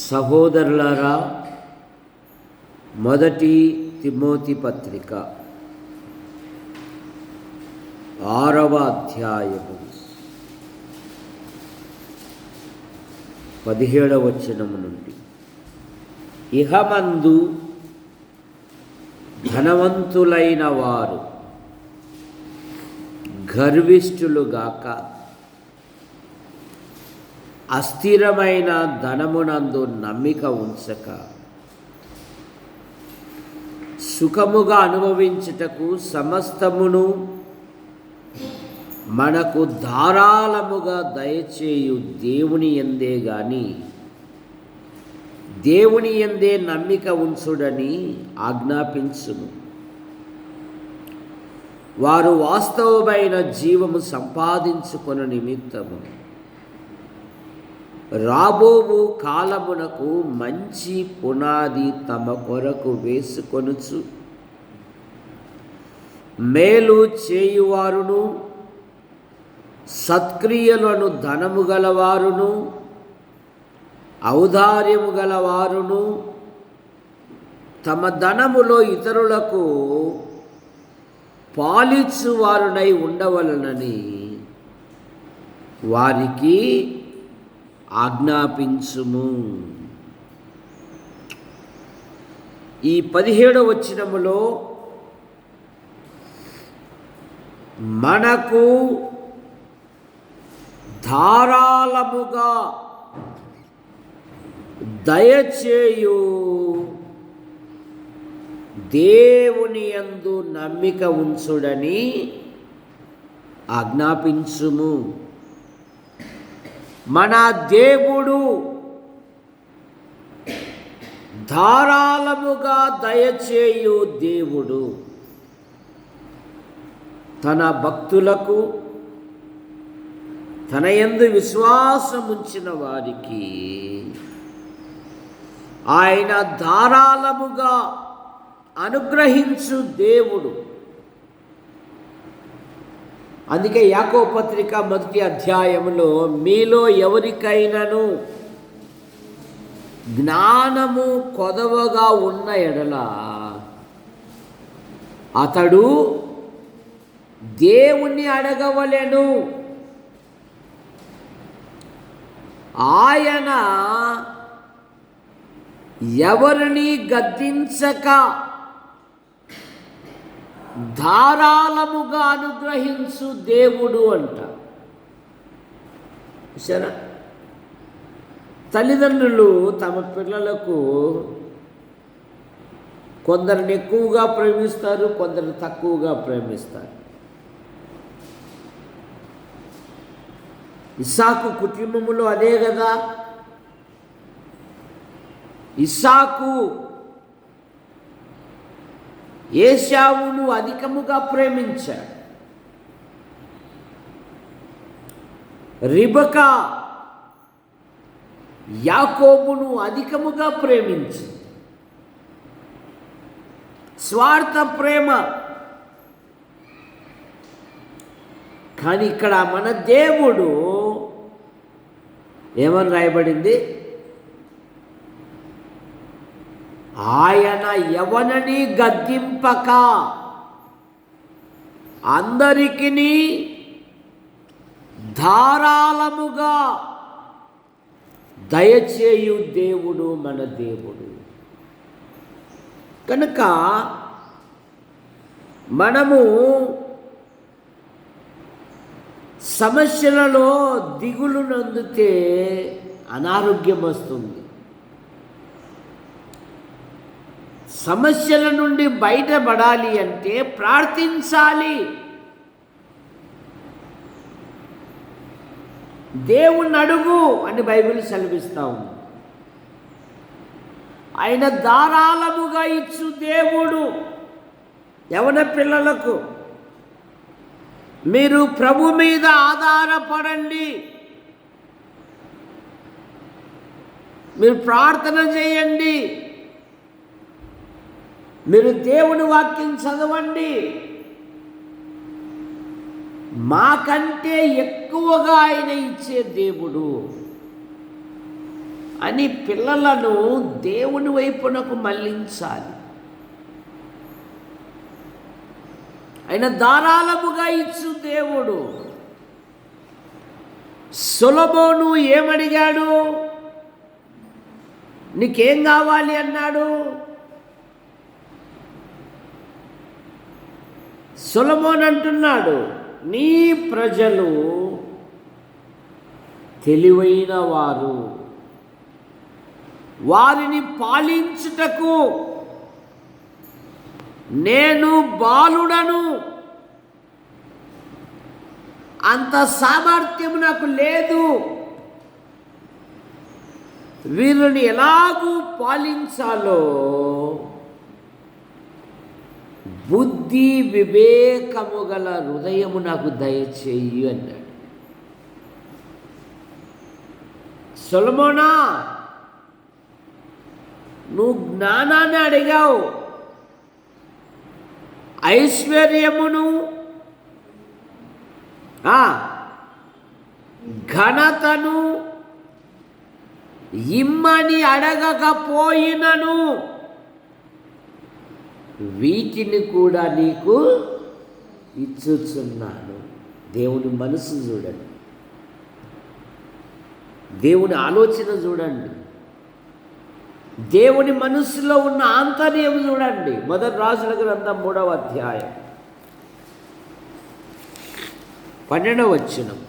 సహోదరులారా, మొదటి తిమోతి పత్రిక 6వ అధ్యాయము 17వ వచనము నుండి, ఇహమందు ధనవంతులైన వారు గర్విష్ఠులుగాక అస్థిరమైన ధనమునందు నమ్మిక ఉంచక సుఖముగా అనుభవించుటకు సమస్తమును మనకు ధారాళముగా దయచేయు దేవుని యందే గాని దేవుని యందే నమ్మిక ఉంచుడని ఆజ్ఞాపించును. వారు వాస్తవమైన జీవము సంపాదించుకొను నిమిత్తము రాబోవు కాలమునకు మంచి పునాది తమ కొరకు వేసుకొనుచు మేలు చేయువారును సత్క్రియలను ధనము గలవారును ఔదార్యము గలవారును తమ ధనములో ఇతరులకు పాలిచ్చువారునై ఉండవలనని వారికి ఆజ్ఞాపించుము. ఈ 17వ వచనములో మనకు ధారాళముగా దయచేయు దేవుని యందు నమ్మిక ఉంచుడని ఆజ్ఞాపించుము. మన దేవుడు ధారాళముగా దయచేయు దేవుడు. తన భక్తులకు, తన యందు విశ్వాసముంచిన వారికి ఆయన ధారాళముగా అనుగ్రహించు దేవుడు. అందుకే యాకోబు పత్రిక 1వ అధ్యాయములో మీలో ఎవరికైనాను జ్ఞానము కొదవగా ఉన్న ఎడల అతడు దేవుణ్ణి అడగవలెను, ఆయన ఎవరిని గద్దించక ధారాళముగా అనుగ్రహించు దేవుడు అంట. సరే, తల్లిదండ్రులు తమ పిల్లలకు కొందరిని ఎక్కువగా ప్రేమిస్తారు, కొందరిని తక్కువగా ప్రేమిస్తారు. ఇస్సాకు కుటుంబములో అదే కదా. ఇస్సాకు ఏశావును అధికముగా ప్రేమించాడు. రిబకా యాకోబును అధికముగా ప్రేమించింది. స్వార్థ ప్రేమ. కానీ ఇక్కడ మన దేవుడు ఏమని రాయబడింది? ఆయన ఎవరిని గద్దింపక అందరికీ ధారాళముగా దయచేయు దేవుడు మన దేవుడు. కనుక మనము సమస్యలలో దిగులు నందితే అనారోగ్యం వస్తుంది. సమస్యల నుండి బయటపడాలి అంటే ప్రార్థించాలి. దేవుణ్ణి అడుగు అని బైబిల్ సెలవిస్తా ఉంది. ఆయన ధారాళముగా ఇచ్చు దేవుడు. యవన పిల్లలకు మీరు ప్రభు మీద ఆధారపడండి, మీరు ప్రార్థన చేయండి, మీరు దేవుని వాక్యం చదవండి, మాకంటే ఎక్కువగా ఆయన ఇచ్చే దేవుడు అని పిల్లలను దేవుని వైపునకు మళ్ళించాలి. ఆయన ధారాళముగా ఇచ్చు దేవుడు. సొలొమోను ఏమడిగాడు? నీకేం కావాలి అన్నాడు. సొలొమోను అంటున్నాడు, నీ ప్రజలు తెలివైన వారు, వారిని పాలించుటకు నేను బాలుడను, అంత సామర్థ్యం నాకు లేదు, వీరిని ఎలాగూ పాలించాలో బుద్ధి వివేకము గల హృదయము నాకు దయచేయి అన్నాడు. సొలొమోనా, నువ్వు జ్ఞానాన్ని అడిగావు, ఐశ్వర్యమును ఘనతను ఇమ్మని అడగకపోయినను వీటిని కూడా నీకు ఇచ్చుచున్నాను. దేవుని మనసు చూడండి, దేవుని ఆలోచన చూడండి, దేవుని మనస్సులో ఉన్న ఆంతర్యం చూడండి. మొదటి రాజుల గ్రంథం 3వ అధ్యాయం 12వ వచనం.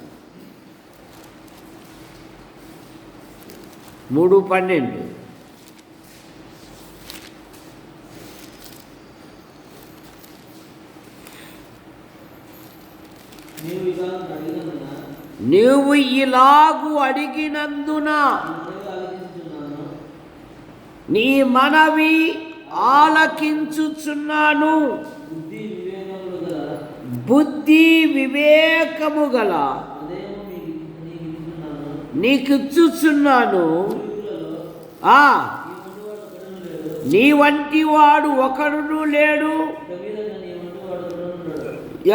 3:12. నీవు ఇలాగు అడిగినందున నీ మనవి ఆలకించుచున్నాను, బుద్ధి వివేకము గల నీకిచ్చుచున్నాను. నీ వంటి వాడు ఒకడును లేడు,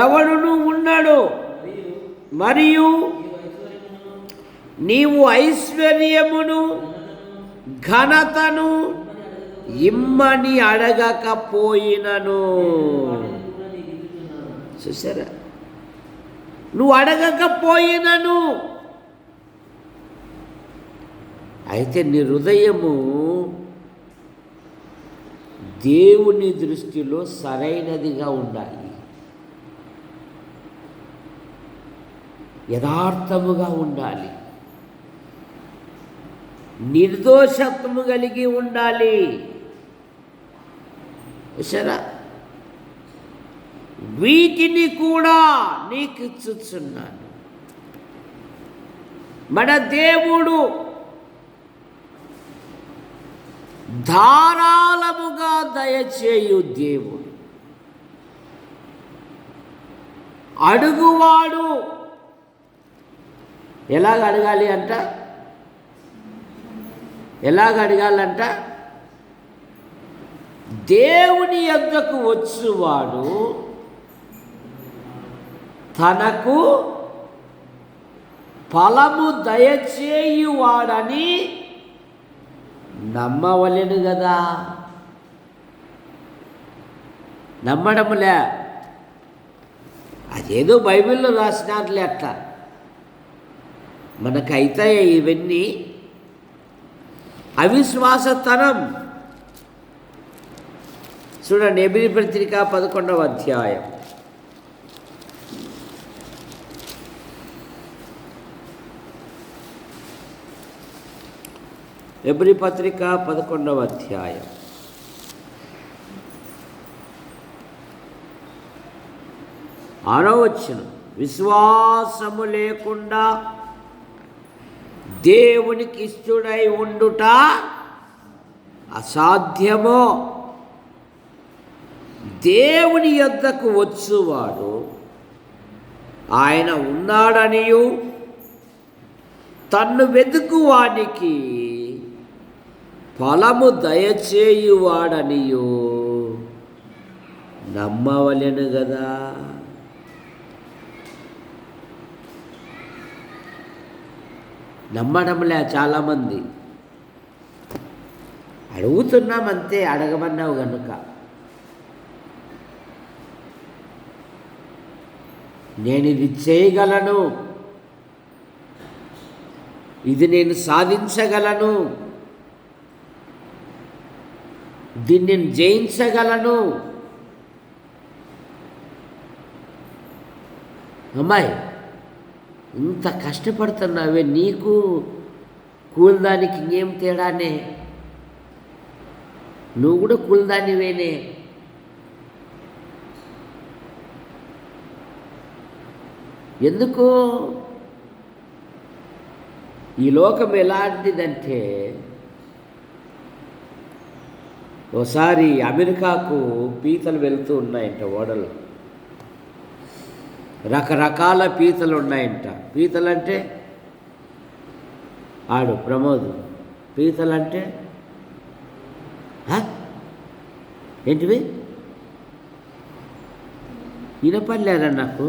ఎవడును ఉండడు. మరియు నీవు ఐశ్వర్యమును ఘనతను ఇమ్మని అడగకపోయినను. చూసారా, నువ్వు అడగకపోయినను. అయితే నీ హృదయము దేవుని దృష్టిలో సరైనదిగా ఉండాలి, యథార్థముగా ఉండాలి, నిర్దోషత్వము కలిగి ఉండాలి. సరే, వీటిని కూడా నీకు ఇచ్చుచున్నాను. మన దేవుడు ధారాళముగా దయచేయు దేవుడు. అడుగువాడు ఎలాగ అడగాలి అంట? ఎలాగ అడగాలంట? దేవుని యొద్దకు వచ్చువాడు తనకు ఫలము దయచేయువాడని నమ్మవలెను కదా. నమ్మడంలే, అదేదో బైబిల్లో రాసినట్లే అట్లా మనకైతే ఇవన్నీ అవిశ్వాసతనం. చూడండి, ఎబ్రీ పత్రిక 11వ అధ్యాయం. ఎబ్రీ పత్రిక 11వ అధ్యాయం 6వ వచనం. విశ్వాసము లేకుండా దేవునికి ఇష్టడై ఉండుట అసాధ్యమో. దేవుని యొద్దకు వచ్చువాడు ఆయన ఉన్నాడనియు తన్ను వెతుకువానికి ఫలము దయచేయువాడనియు నమ్మవలెను కదా. నమ్మడంలే చాలామంది. అడుగుతున్నామంతే, అడగమన్నావు కనుక. నేను ఇది చేయగలను, ఇది నేను సాధించగలను, దీన్ని నేను జయించగలను. అమ్మాయి, ఇంత కష్టపడుతున్నావే, నీకు కూలిదానికి ఇంకేం తేడానే? నువ్వు కూడా కూలిదానివేనే. ఎందుకు? ఈ లోకం ఎలాంటిదంటే, ఓసారి అమెరికాకు పీతలు వెళ్తూ ఉన్నాయంట ఓడలు. రకరకాల పీతలు ఉన్నాయంట. పీతలంటే ఆడు ప్రమోద్, పీతలంటే ఏంటివి? వినపడలేరా నాకు?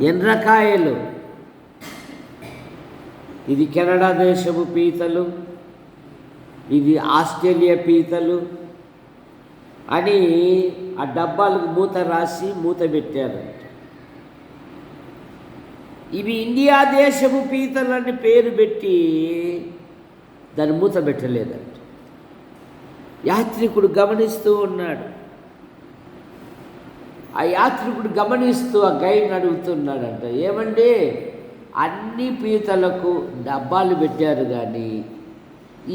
ఎండ్రకాయలు. ఇది కెనడా దేశపు పీతలు, ఇది ఆస్ట్రేలియా పీతలు అని ఆ డబ్బాలకు మూత రాసి మూత పెట్టారంట. ఇవి ఇండియా దేశపు పీతలని పేరు పెట్టి దాన్ని మూత పెట్టలేదంట. యాత్రికుడు గమనిస్తూ ఉన్నాడు. ఆ యాత్రికుడు గమనిస్తూ ఆ గైడ్ని అడుగుతున్నాడంట, ఏమండి అన్ని పీతలకు డబ్బాలు పెట్టారు కానీ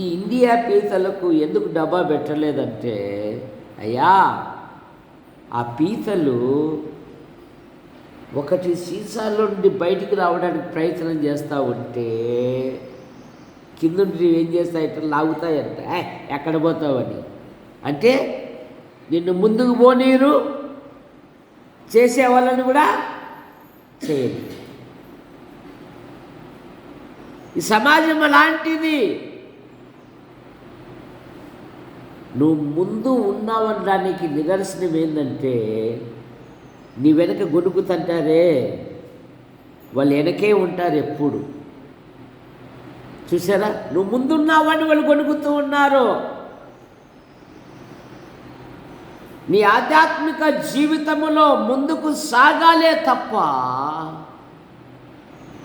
ఈ ఇండియా పీతలకు ఎందుకు డబ్బా పెట్టలేదంటే, అయ్యా ఆ పీతలు ఒకటి సీసాలో నుండి బయటికి రావడానికి ప్రయత్నం చేస్తూ ఉంటే కింద నుండి ఏం చేస్తాయంటే లాగుతాయంట. ఎక్కడ పోతావని అంటే నిన్ను ముందుకు పోనీరు, చేసే వాళ్ళని కూడా చేయరు. ఈ సమాజం అలాంటిది. నువ్వు ముందు ఉన్నావనడానికి నిదర్శనం ఏంటంటే, నీ వెనక గొడుగుతంటారే వాళ్ళు వెనకే ఉంటారు ఎప్పుడు. చూసారా? నువ్వు ముందున్నావని వాళ్ళు గొడుగుతూ ఉన్నారు. నీ ఆధ్యాత్మిక జీవితంలో ముందుకు సాగాలే తప్ప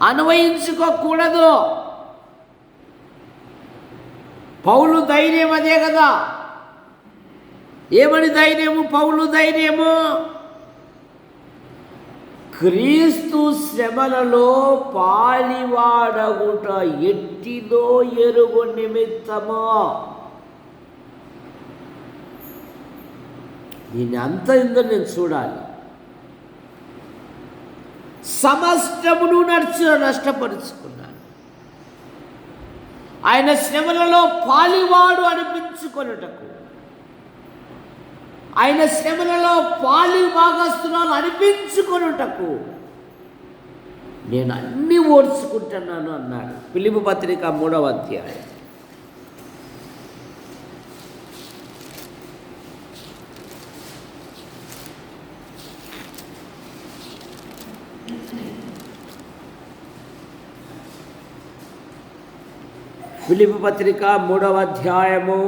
అన్వయించుకోకూడదు. పౌలు ధైర్యం అదే కదా. ఏమని ధైర్యము? పౌలు ధైర్యము క్రీస్తు శ్రమలలో పాలివాడగుట ఎట్టిదో ఎరుగు నిమిత్తమో. దీన్ని అంత ఇందో నేను చూడాలి. సమస్తమును నష్టపరుచుకున్నాను. ఆయన శ్రమలలో పాలివాడు అనిపించుకొనుటకు, ఆయన శ్రమలలో పాలి భాగస్తురాలు అనిపించుకొనుటకు నేను అన్నీ ఓర్చుకుంటున్నాను అన్నాడు. ఫిలిప్పీ పత్రిక 3వ అధ్యాయం. ఫిలిప్పీ పత్రిక 3వ అధ్యాయము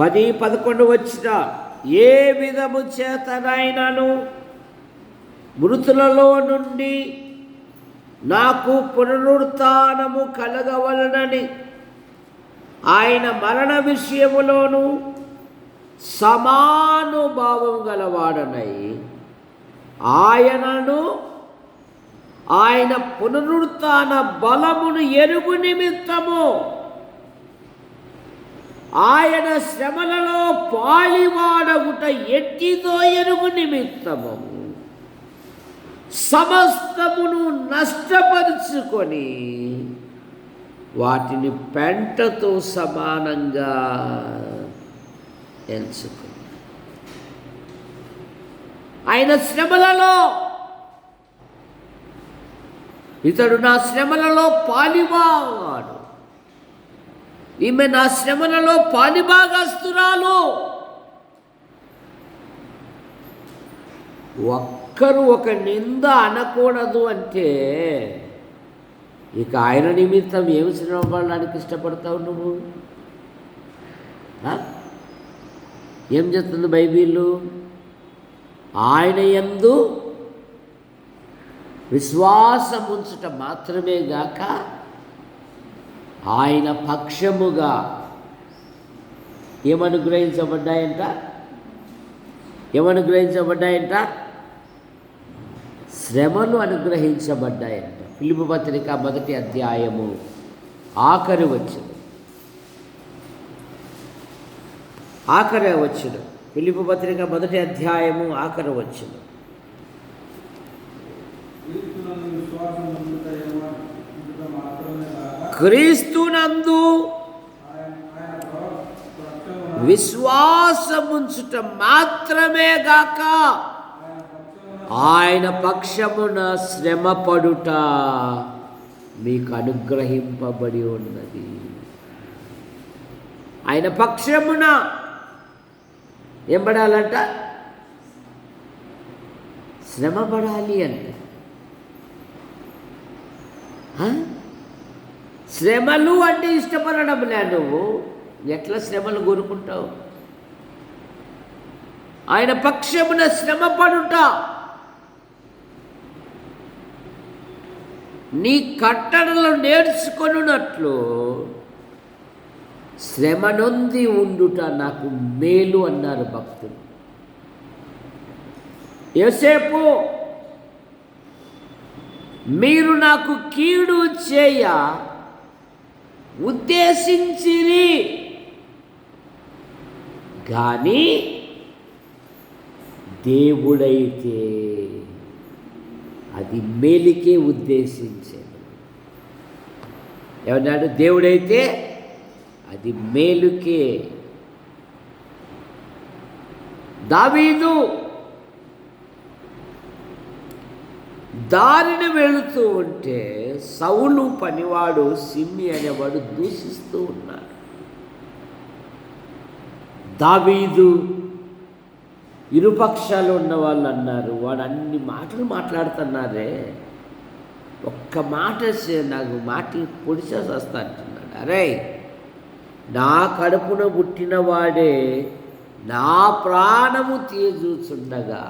10-11 వచ్చిన, ఏ విధము చేతనైనను మృతులలో నుండి నాకు పునరుత్థానము కలగవలనని ఆయన మరణ విషయములోను సమానుభావం గలవాడనై ఆయనను ఆయన పునరుత్థాన బలమును ఎరుగు నిమిత్తము ఆయన శ్రమలలో పాలివాడగుట ఎట్టిదో ఎరుగు నిమిత్తము సమస్తమును నష్టపరుచుకొని వాటిని పెంటతో సమానంగా ఎంచుకుని ఆయన శ్రమలలో, ఇతడు నా శ్రమలలో పాలివాడు, ఈమె నా శ్రమలలో పాలిభాగస్తురాలు. ఒక్కరు ఒక నింద అనకూడదు అంటే ఇక ఆయన నిమిత్తం ఏమి శ్రమ పడడానికి ఇష్టపడతావు నువ్వు? ఏం చెప్తుంది బైబిల్? ఆయన యందు విశ్వాసం ఉంచుట మాత్రమే గాక ఆయన పక్షముగా ఏమనుగ్రహించబడ్డాయంట? శ్రమలు అనుగ్రహించబడ్డాయంట. ఫిలిప్పీ పత్రిక 1వ అధ్యాయము ఆఖరి వచ్చును. ఫిలిప్పీ పత్రిక 1వ అధ్యాయము ఆఖరి వచ్చును. క్రీస్తునందు విశ్వాసముంచుట మాత్రమే గాక ఆయన పక్షమున శ్రమపడుట మీకు అనుగ్రహింపబడి ఉన్నది. ఆయన పక్షమున ఏం పడాలంట? శ్రమ పడాలి అంట. శ్రమలు అంటే ఇష్టపడడంలే. నువ్వు ఎట్లా శ్రమలు కోరుకుంటావు? ఆయన పక్షమున శ్రమ పడుట, నీ కట్టడలు నేర్చుకొనున్నట్లు శ్రమ నొంది ఉండుట నాకు మేలు అన్నారు భక్తులు. యోసేపు, మీరు నాకు కీడు చేయ ఉద్దేశించిరి కానీ దేవుడైతే అది మేలుకే ఉద్దేశించాడు. ఏమన్నాడు? దేవుడైతే అది మేలుకే. దావీదు దారిని వెళుతూ ఉంటే సౌలు పనివాడు సిమ్మి అనేవాడు దూషిస్తూ ఉన్నాడు. దావీదు ఇరుపక్షాలు ఉన్న వాళ్ళు అన్నారు, వాడు అన్ని మాటలు మాట్లాడుతున్నారే, ఒక్క మాట నాకు మాటలు పొడిచేసి వస్తా అంటున్నాడు. అరే, నా కడుపున పుట్టిన వాడే నా ప్రాణము తీయజూచుండగా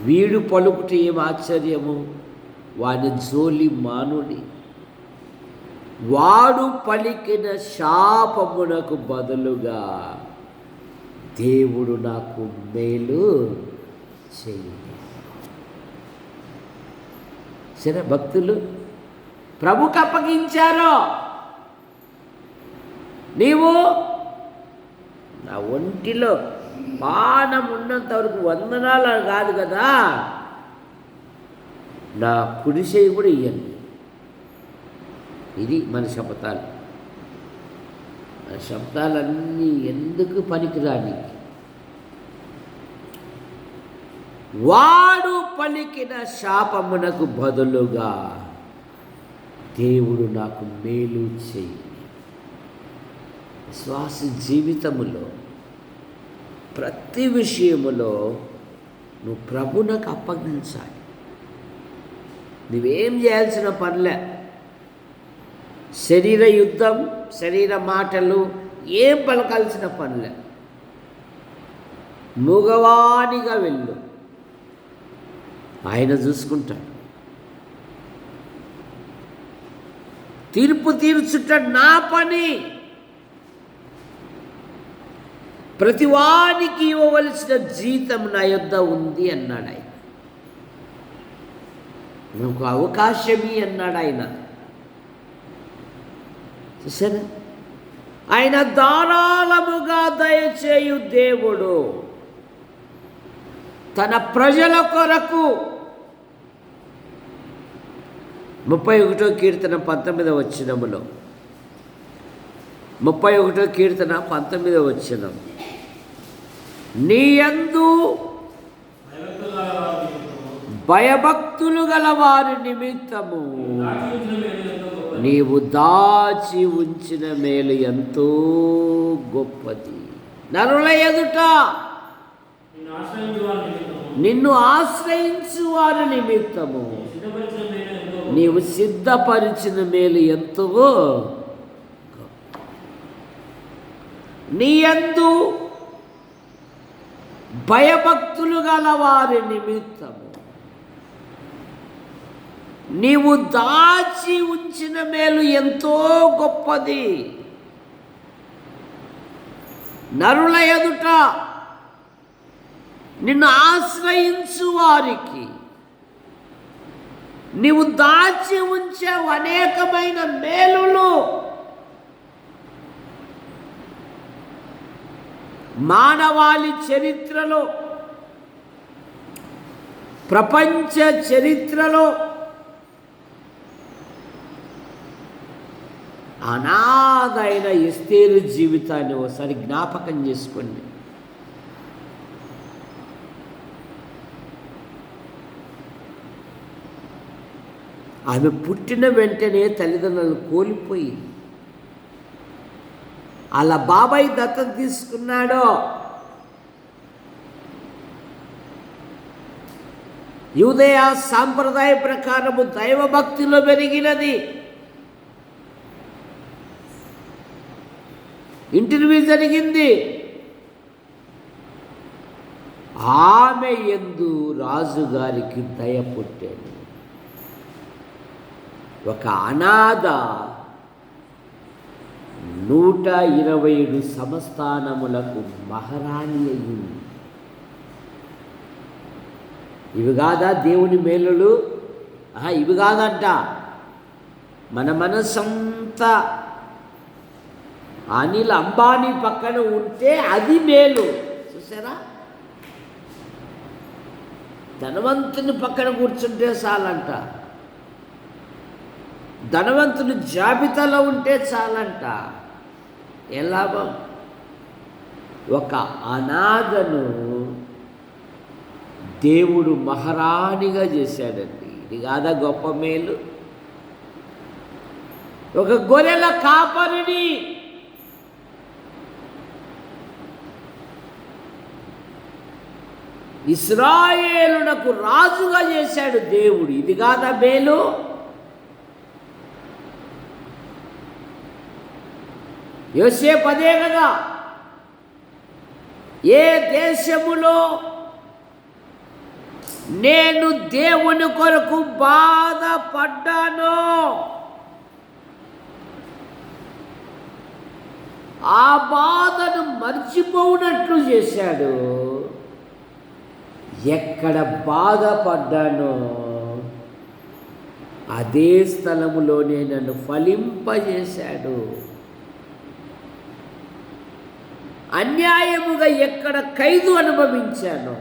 వీడు పలుకుట ఏం ఆశ్చర్యము, వాని జోలి మానుడి. వాడు పలికిన శాపమునకు బదులుగా దేవుడు నాకు మేలు చేయండి. సరే, భక్తులు ప్రభుకు అప్పగించారో, నీవు నా ఒంటిలో పానం ఉన్నంత వరకు వందనాలు కాదు కదా, నా కుడి చేయి కూడా ఇయ్యండి. ఇది మన శపథాలు. మన శబ్దాలన్నీ ఎందుకు పనికిరాని? వాడు పలికిన శాపమునకు బదులుగా దేవుడు నాకు మేలు చేయి. విశ్వాస జీవితములో ప్రతి విషయములో నువ్వు ప్రభునకు అప్పగించాలి. నువ్వేం చేయాల్సిన పనిలే. శరీర యుద్ధం, శరీర మాటలు ఏం పలకాల్సిన పనిలే. మగవానిగా వెళ్ళు, ఆయన చూసుకుంటాడు. తీర్పు తీర్చుట నా పని, ప్రతివానికి ఇవ్వవలసిన జీతం నా యొద్ద ఉంది అన్నాడు ఆయన. నాకు అవకాశమి అన్నాడు ఆయన. చూసారా, ఆయన ధారాళముగా దయచేయు దేవుడు. తన ప్రజల కొరకు 31వ కీర్తన 19వ వచనములో, 31వ కీర్తన 19వ వచనం, నీ యందు భయభక్తులు గల వారి నిమిత్తము నీవు దాచి ఉంచిన మేలు ఎంతో గొప్పది. నరుల ఎదుట నిన్ను ఆశ్రయించు వారి నిమిత్తము నీవు సిద్ధపరిచిన మేలు ఎంతో గొప్ప. నీ యందు భయభక్తులు గల వారి నిమిత్తము నీవు దాచి ఉంచిన మేలు ఎంతో గొప్పది. నరుల ఎదుట నిన్ను ఆశ్రయించు వారికి నీవు దాచి ఉంచావు అనేకమైన మేలులు. మానవాళి చరిత్రలో, ప్రపంచ చరిత్రలో అనాథైన ఎస్తేరు జీవితాన్ని ఒకసారి జ్ఞాపకం చేసుకోండి. ఆమె పుట్టిన వెంటనే తల్లిదండ్రులను కోల్పోయి అలా బాబాయ్ దత్తత తీసుకున్నాడో, యూదయ సాంప్రదాయ ప్రకారము దైవభక్తిలో పెరిగినది. ఇంటర్వ్యూ జరిగింది. ఆమె యందు రాజుగారికి దయ పుట్టాడు. ఒక అనాథ 127 సంస్థానములకు మహారాణి అయ్యింది. ఇవి కాదా దేవుని మేలులు? ఇవి కాదంట. మన మనసంతా అనిల్ అంబానీ పక్కన ఉంటే అది మేలు. చూసారా, ధనవంతుని పక్కన కూర్చుంటే చాలంట, ధనవంతుని జాబితాలో ఉంటే చాలంట. ఏ లాభం? ఒక అనాథను దేవుడు మహారాణిగా చేశాడండి. ఇది కాదా గొప్ప మేలు? ఒక గొర్రెల కాపరిని ఇశ్రాయేలునకు రాజుగా చేశాడు దేవుడు. ఇది కాదా మేలు? యోసేపు అదే కదా, ఏ దేశములో నేను దేవుని కొరకు బాధపడ్డానో ఆ బాధను మర్చిపోనట్లు చేశాడు. ఎక్కడ బాధపడ్డానో అదే స్థలములోనే నన్ను ఫలింపజేశాడు. అన్యాయముగా ఎక్కడ ఖైదు అనుభవించానో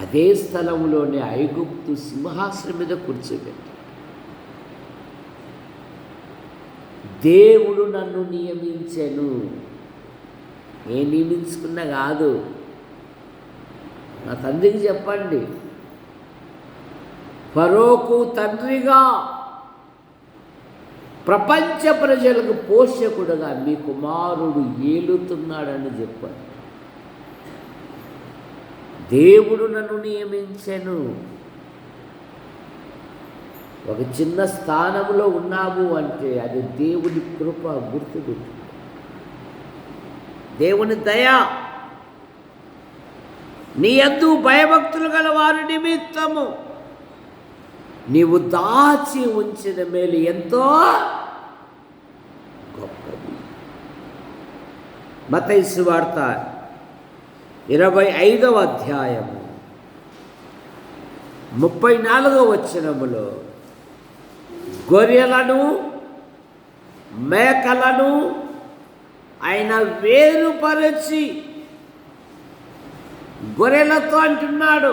అదే స్థలంలోనే ఐగుప్తు సింహాసనం మీద కూర్చోబెట్టాడు. దేవుడు నన్ను నియమించాను. నేను నియమించుకున్నా కాదు. నా తండ్రికి చెప్పండి, ఫరోకు తండ్రిగా, ప్రపంచ ప్రజలకు పోషకుడుగా మీ కుమారుడు ఏలుతున్నాడని చెప్పాడు. దేవుడు నన్ను నియమించాను. ఒక చిన్న స్థానంలో ఉన్నాము అంటే అది దేవుని కృప. గుర్తుపెట్టు, దేవుని దయ. నీ యందు భయభక్తులు గల వారి నిమిత్తము నీవు దాచి ఉంచిన మేలు ఎంతో గొప్పది. మత్తయి సువార్త 25వ అధ్యాయము 34వ వచనములో గొర్రెలను మేకలను ఆయన వేరుపరచి గొర్రెలతో అంటున్నాడు,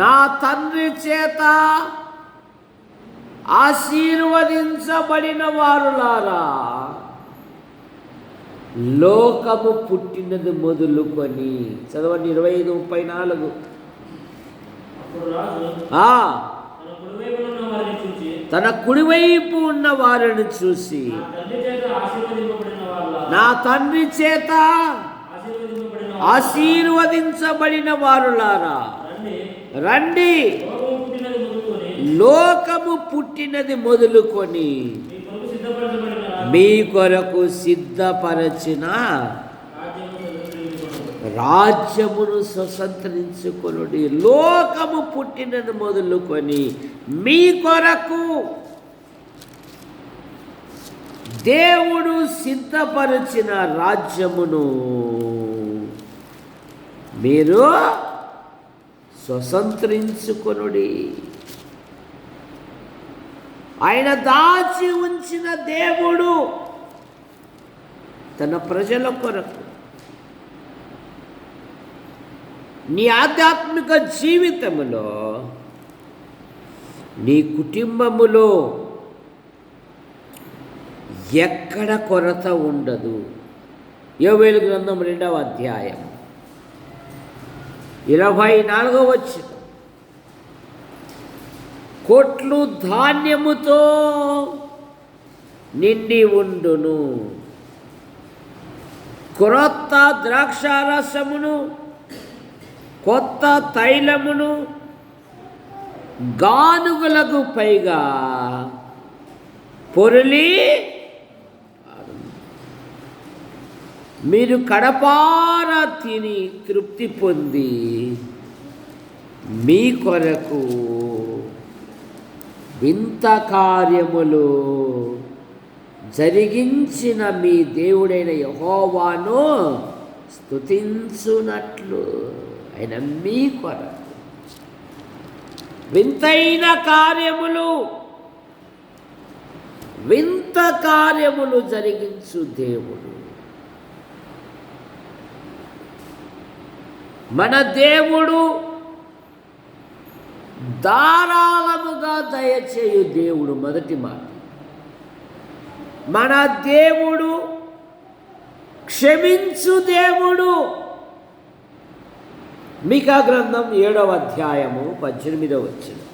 నా తండ్రి చేత ఆశీర్వదించబడిన వారులారా, లోకము పుట్టినది మొదలుకొని. చదవండి 25:34. తన కుడివైపు ఉన్న వారిని చూసి, నా తండ్రి చేత ఆశీర్వదించబడిన వారులారా రండి, లోకము పుట్టినది మొదలుకొని మీ కొరకు సిద్ధపరచిన రాజ్యమును స్వతంత్రించుకొనుడి. లోకము పుట్టినది మొదలుకొని మీ కొరకు దేవుడు సిద్ధపరిచిన రాజ్యమును మీరు స్వతంత్రించుకొనుడి. ఆయన దాచి ఉంచిన దేవుడు తన ప్రజల కొరకు, నీ ఆధ్యాత్మిక జీవితములో, నీ కుటుంబములో ఎక్కడ కొరత ఉండదు. యోవేలు గ్రంథం 2వ అధ్యాయం 24వ వచనం, కోట్లు ధాన్యముతో నిండి ఉండును, క్రొత్త ద్రాక్షారసమును, కొత్త తైలమును, గానుగులకు పైగా పొరలి మీరు కడపార తిని తృప్తి పొంది మీ కొరకు వింత కార్యములు జరిగించిన మీ దేవుడైన యెహోవాను స్తుతించునట్లు. ఆయన మీ కొరకు వింతైన కార్యములు, వింత కార్యములు జరిగించు దేవుడు. మన దేవుడు ధారాళముగా దయచేయు దేవుడు. మొదటి మాట, మన దేవుడు క్షమించు దేవుడు. మీకా గ్రంథం 7వ అధ్యాయము 18వ వచనం,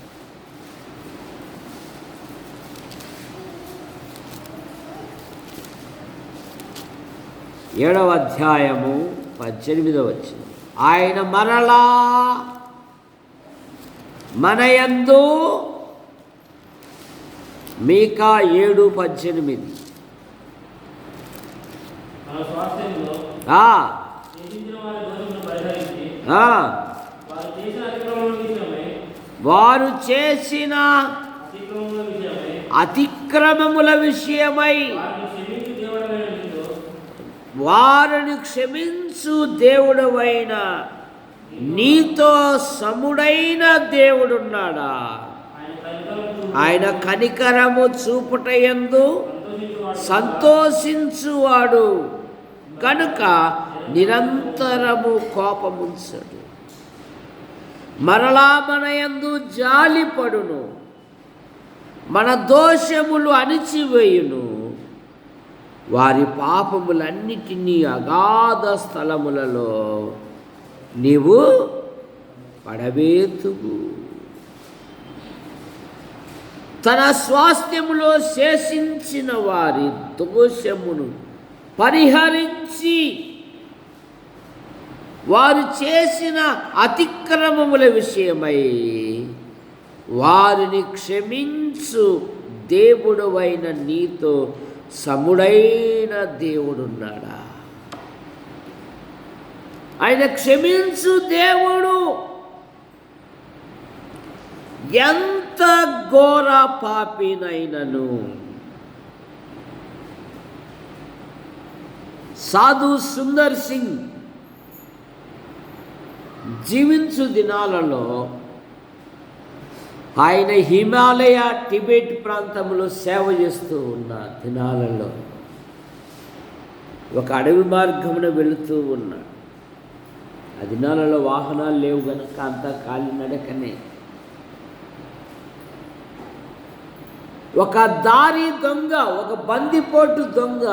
ఏడవ అధ్యాయము 18వ వచనం, ఆయన మరలా మన యందు, మీకా 7:18, వారు చేసిన అతిక్రమముల విషయమై వారిని క్షమించు దేవుడవైన నీతో సముడైన దేవుడున్నాడా? ఆయన కనికరము చూపుటయందు సంతోషించువాడు కనుక నిరంతరము కోపముంచడు. మరలా మన యందు జాలిపడును, మన దోషములు అణిచివేయును. వారి పాపములన్నిటినీ అగాధ స్థలములలో నీవు పడవేతువు. తన స్వాస్థ్యములో శేషించిన వారి దోషమును పరిహరించి వారు చేసిన అతిక్రమముల విషయమై వారిని క్షమించు దేవుడవైన నీతో సముడైన దేవుడున్నాడా? ఆయన క్షమించు దేవుడు. ఎంత ఘోర పాపినైనను సాధు సుందర్ సింగ్ జీవించు దినాలలో ఆయన హిమాలయ టిబెట్ ప్రాంతంలో సేవ చేస్తూ ఉన్న దినాలలో ఒక అడవి మార్గమున వెళుతూ ఉన్నాడు. ఆ దినాలలో వాహనాలు లేవు కనుక అంతా కాలినడకనే. ఒక దారి దొంగ, ఒక బందిపోటు దొంగ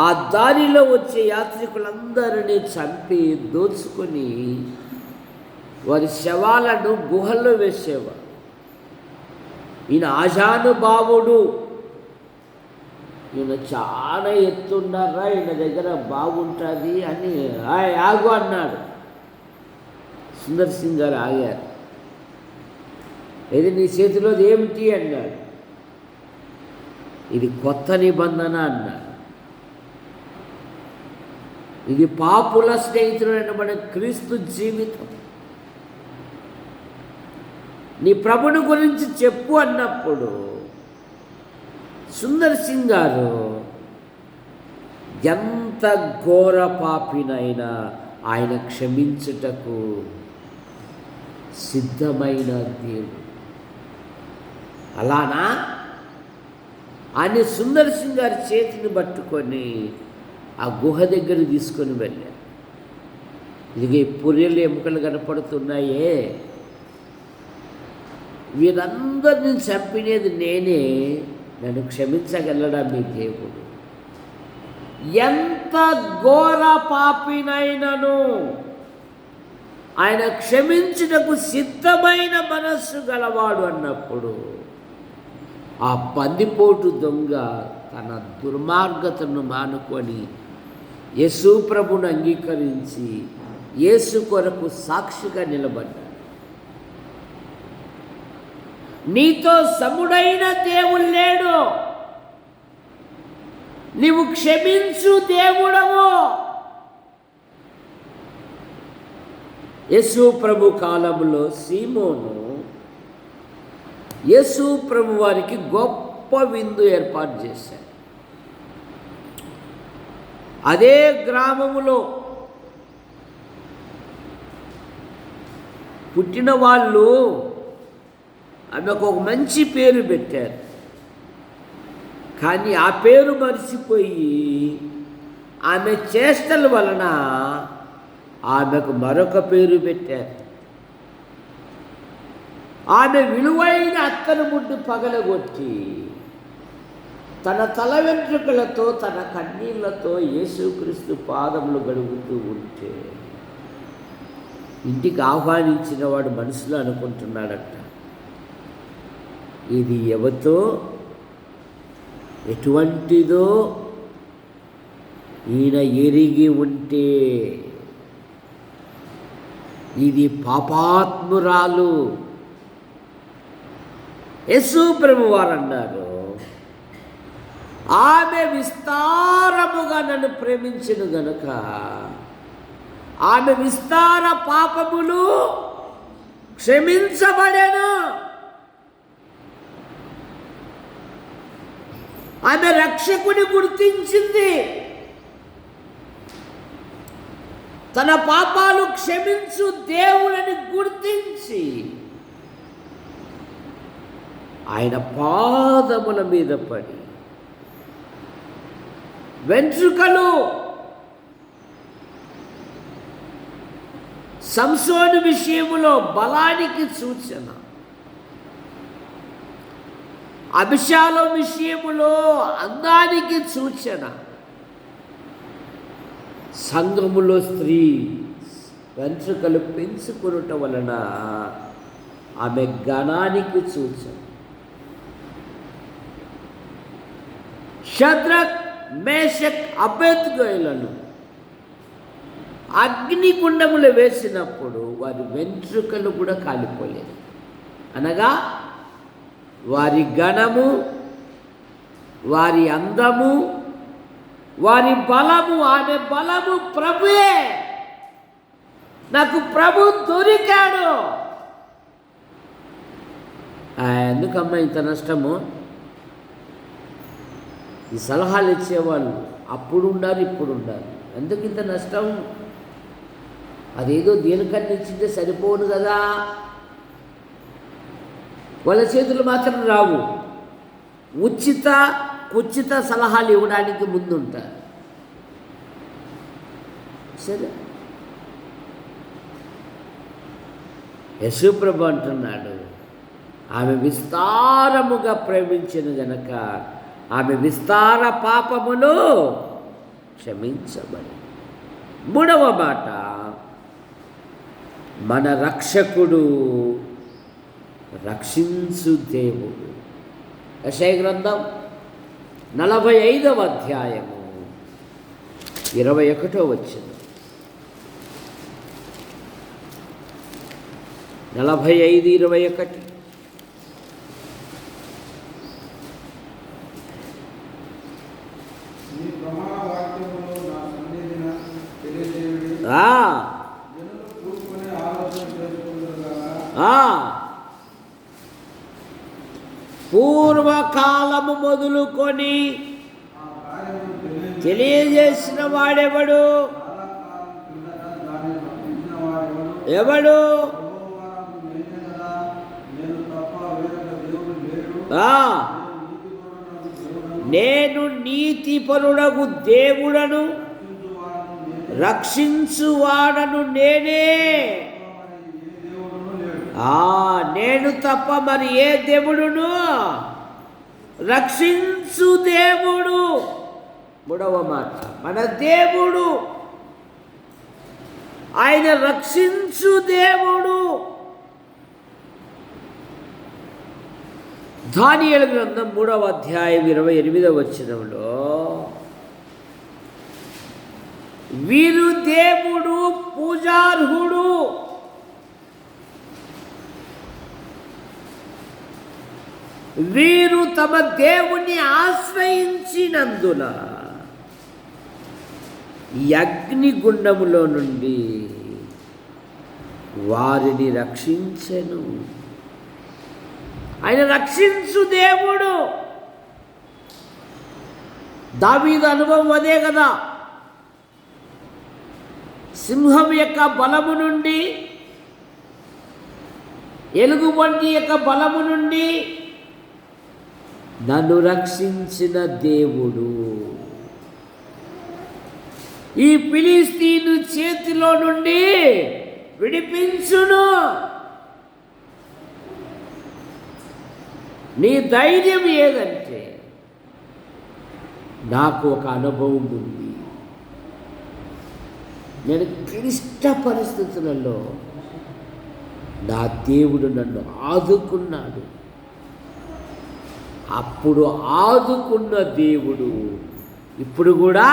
ఆ దారిలో వచ్చే యాత్రికులందరినీ చంపి దోచుకొని వారి శవాలను గుహల్లో వేసేవారు. ఈయన ఆజానుభావుడు, ఈయన చాలా ఎత్తున్నారా, ఈయన దగ్గర బాగుంటుంది అని ఆగు అన్నాడు. సుందర్ సింగ్ గారు ఆగారు. ఇది నీ చేతిలో ఏమిటి అన్నాడు. ఇది కొత్త నిబంధన అన్నాడు. ఇది పాపుల స్నేహితుడైన మన క్రీస్తు జీవితం. నీ ప్రభుని గురించి చెప్పు అన్నప్పుడు సుందర్ సింగ్ గారు ఎంత ఘోర పాపినైనా ఆయన క్షమించుటకు సిద్ధమైన దేవుడు. అలానా ఆయన సుందర్ సింగ్ గారి చేతిని పట్టుకొని ఆ గుహ దగ్గర తీసుకొని వెళ్ళారు. ఇదిగే పుర్రెలు ఎముకలు కనపడుతున్నాయే, వీరందరినీ చంపినది నేనే, నన్ను క్షమించగలడా మీ దేవుడు? ఎంత ఘోర పాపినైనను ఆయన క్షమించుటకు సిద్ధమైన మనస్సు గలవాడు అన్నప్పుడు ఆ బందిపోటు దొంగ తన దుర్మార్గతను మానుకొని యేసు ప్రభును అంగీకరించి యేసు కొరకు సాక్షిగా నిలబడ్డాడు. నీతో సముడైన దేవుడు లేడు, నీవు క్షమించు దేవుడవు. యేసు ప్రభు కాలంలో సీమోను యేసు ప్రభు వారికి గొప్ప విందు ఏర్పాటు చేశారు. అదే గ్రామములో పుట్టిన వాళ్ళు ఆమెకు ఒక మంచి పేరు పెట్టారు. కానీ ఆ పేరు మర్చిపోయి ఆమె చేష్టల వలన ఆమెకు మరొక పేరు పెట్టారు. ఆమె విలువైన అత్తరు ముడ్డు పగలగొట్టి తన తల వెంట్రుకలతో తన కన్నీళ్లతో యేసుక్రీస్తు పాదములు గడుగుతూ ఉంటే ఇంటికి ఆహ్వానించిన వాడు మనసులో అనుకుంటున్నాడట, ఇది ఎవతో ఎటువంటిదో ఈయన ఎరిగి ఉంటే ఇది పాపాత్మురాలు. యేసు ప్రభు వారు అన్నారు, ఆమె విస్తారముగా నన్ను ప్రేమించెను గనుక ఆమె విస్తార పాపములు క్షమించబడెను. ఆమె రక్షకుని గుర్తించింది. తన పాపాలు క్షమించు దేవుడని గుర్తించి ఆయన పాదముల మీద పడి వెంట్రుకలు సంసోను విషయములో బలానికి సూచన, అభిషాలం విషయములో అందానికి సూచన, సంఘములో స్త్రీ వెంట్రుకలు పెంచుకునుట వలన ఆమె ఘనానికి సూచన. షద్రక్, మేషక్, అబేద్గోలను అగ్నిగుండములు వేసినప్పుడు వారి వెంట్రుకలు కూడా కాలిపోలేదు. అనగా వారి ఘనము, వారి అందము, వారి బలము, ఆమె బలము ప్రభువే. నాకు ప్రభు దొరికాడు. ఎందుకమ్మా ఇంత నష్టము? ఈ సలహాలు ఇచ్చేవాళ్ళు అప్పుడు ఉండాలి, ఇప్పుడు ఉండాలి. ఎందుకు ఇంత నష్టం? అదేదో దేనికన్నా ఇచ్చింటే సరిపోను కదా. వాళ్ళ చేతులు మాత్రం రావు. ఉచిత కుచిత సలహాలు ఇవ్వడానికి ముందుంటారు. సరే, యేసుప్రభు అంటున్నాడు, ఆమె విస్తారముగా ప్రేమించెను గనక ఆమె విస్తార పాపములు క్షమించబడి. మూడవ మాట, మన రక్షకుడు రక్షించు దేవుడు. యెషయా గ్రంథం 45వ అధ్యాయము 21వ వచనం. 45:21. పూర్వకాలము మొదలుకొని తెలియజేసిన వాడెవడు? ఎవడు? నేను నీతిపరుడగు దేవుడను, రక్షించువాడను నేనే. నేను తప్ప మరి ఏ దేవుడును? రక్షించు దేవుడు. మూడవ మాట, మన దేవుడు ఆయన రక్షించు దేవుడు. దానియేలు గ్రంథం 3వ అధ్యాయం 28వ వచనంలో, వీరు దేవుడు పూజార్హుడు, వీరు తమ దేవుని ఆశ్రయించినందున ఈ అగ్నిగుండములో నుండి వారిని రక్షించెను. ఆయన రక్షించు దేవుడు. దావీదు అనుభవం అదే కదా. సింహం యొక్క బలము నుండి, ఎలుగుబంటి యొక్క బలము నుండి నన్ను రక్షించిన దేవుడు. ఈ ఫిలిస్తీను చేతిలో నుండి విడిపించును. నీ ధైర్యం ఏదంటే, నాకు ఒక అనుభవం ఉంది. నేను క్లిష్ట పరిస్థితులలో నా దేవుడు నన్ను ఆదుకున్నాడు. అప్పుడు ఆదుకున్న దేవుడు ఇప్పుడు కూడా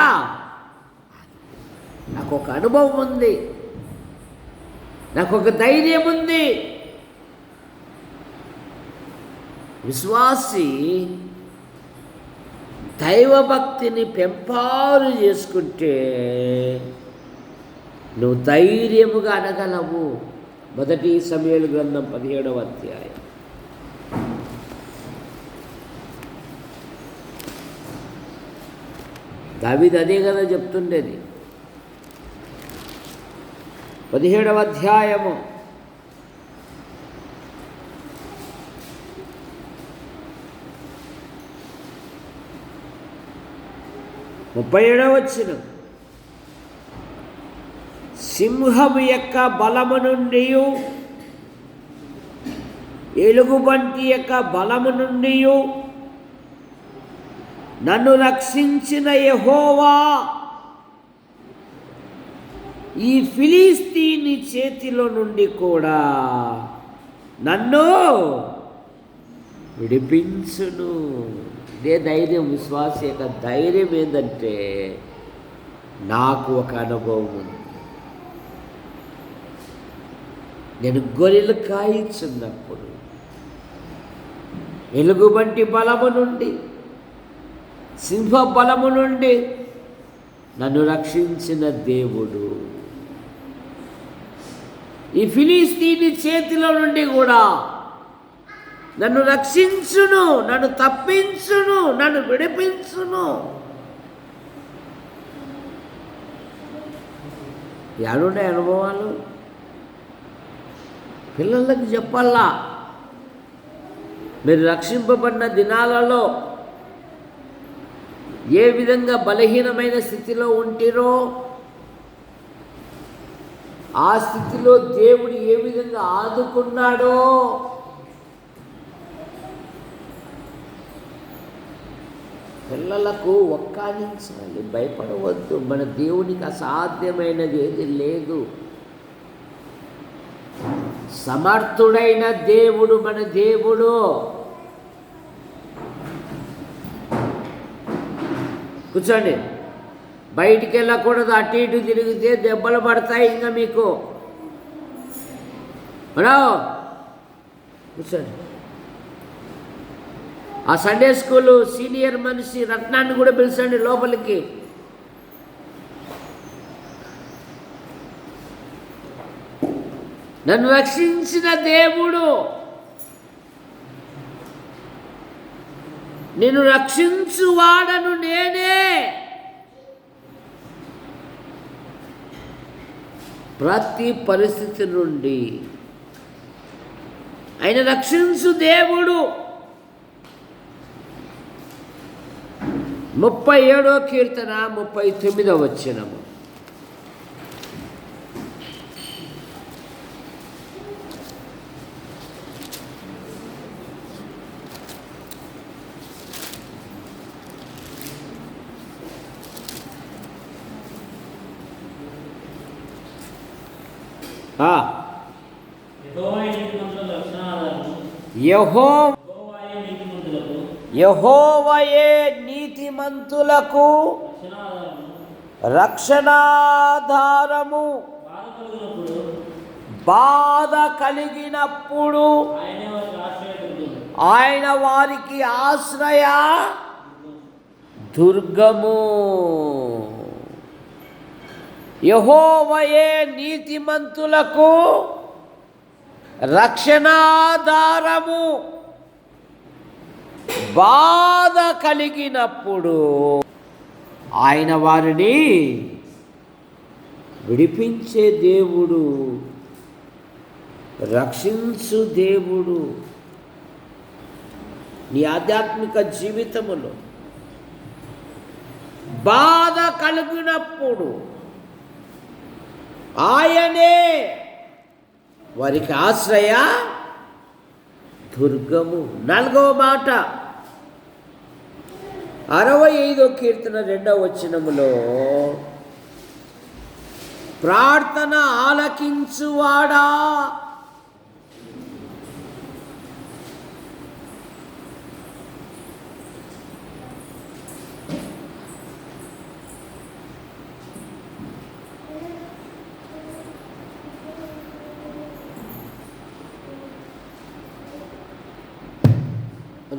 నాకు ఒక అనుభవం ఉంది, నాకు ఒక ధైర్యం ఉంది. విశ్వాసి దైవభక్తిని పెంపారు చేసుకుంటే నువ్వు ధైర్యముగా అనగలవు. 1 సమూయేలు గ్రంథం 17వ అధ్యాయం. దావీదు అదే కదా చెప్తుండేది. 17వ అధ్యాయము 37వ వచనం, సింహము యొక్క బలము నుండి, ఎలుగుబంటి యొక్క బలము నుండి నన్ను రక్షించిన యెహోవా ఈ ఫిలిస్తీని చేతిలో నుండి కూడా నన్ను విడిపించును. ఇదే ధైర్యం. విశ్వాస యొక్క ధైర్యం ఏంటంటే, నాకు ఒక అనుభవం ఉంది. నేను గొర్రెలు కాయిచున్నప్పుడు ఎలుగుబంటి బలము నుండి, సింహ బలము నుండి నన్ను రక్షించిన దేవుడు ఈ ఫిలిస్తీని చేతిలో నుండి కూడా నన్ను రక్షించును, నన్ను తప్పించును, నన్ను విడిపించును. ఎక్కడుండే అనుభవాలు పిల్లలకి చెప్పాలా. మీరు రక్షింపబడిన దినాలలో ఏ విధంగా బలహీనమైన స్థితిలో ఉంటిరో, ఆ స్థితిలో దేవుడు ఏ విధంగా ఆదుకున్నాడో పిల్లలకు ఒక్కానించాలి. భయపడవద్దు. మన దేవునికి అసాధ్యమైనది ఏది లేదు. సమర్థుడైన దేవుడు మన దేవుడు. కూర్చోండి. బయటికి వెళ్ళకూడదు. అటు ఇటు తిరిగితే దెబ్బలు పడతాయి. ఇంకా మీకు కూర్చోండి. ఆ సండే స్కూలు సీనియర్ మనిషి రత్నాన్ని కూడా పిలిచండి లోపలికి. నన్ను రక్షించిన దేవుడు, నిన్ను రక్షించువాడను నేనే. ప్రతి పరిస్థితి నుండి ఆయన రక్షించు దేవుడు. 37వ కీర్తన 39వ వచనము. యెహోవాయే నీతిమంతులకు రక్షణాధారము. బాధ కలిగినప్పుడు ఆయన వారికి ఆశ్రయ దుర్గము. యెహోవాయే నీతిమంతులకు రక్షణాధారము. బాధ కలిగినప్పుడు ఆయన వారిని విడిపించే దేవుడు, రక్షించు దేవుడు. నీ ఆధ్యాత్మిక జీవితములో బాధ కలిగినప్పుడు ఆయనే వారికి ఆశ్రయ దుర్గము. 4వ మాట 65వ కీర్తన 2వ వచనములో, ప్రార్థన ఆలకించువాడా,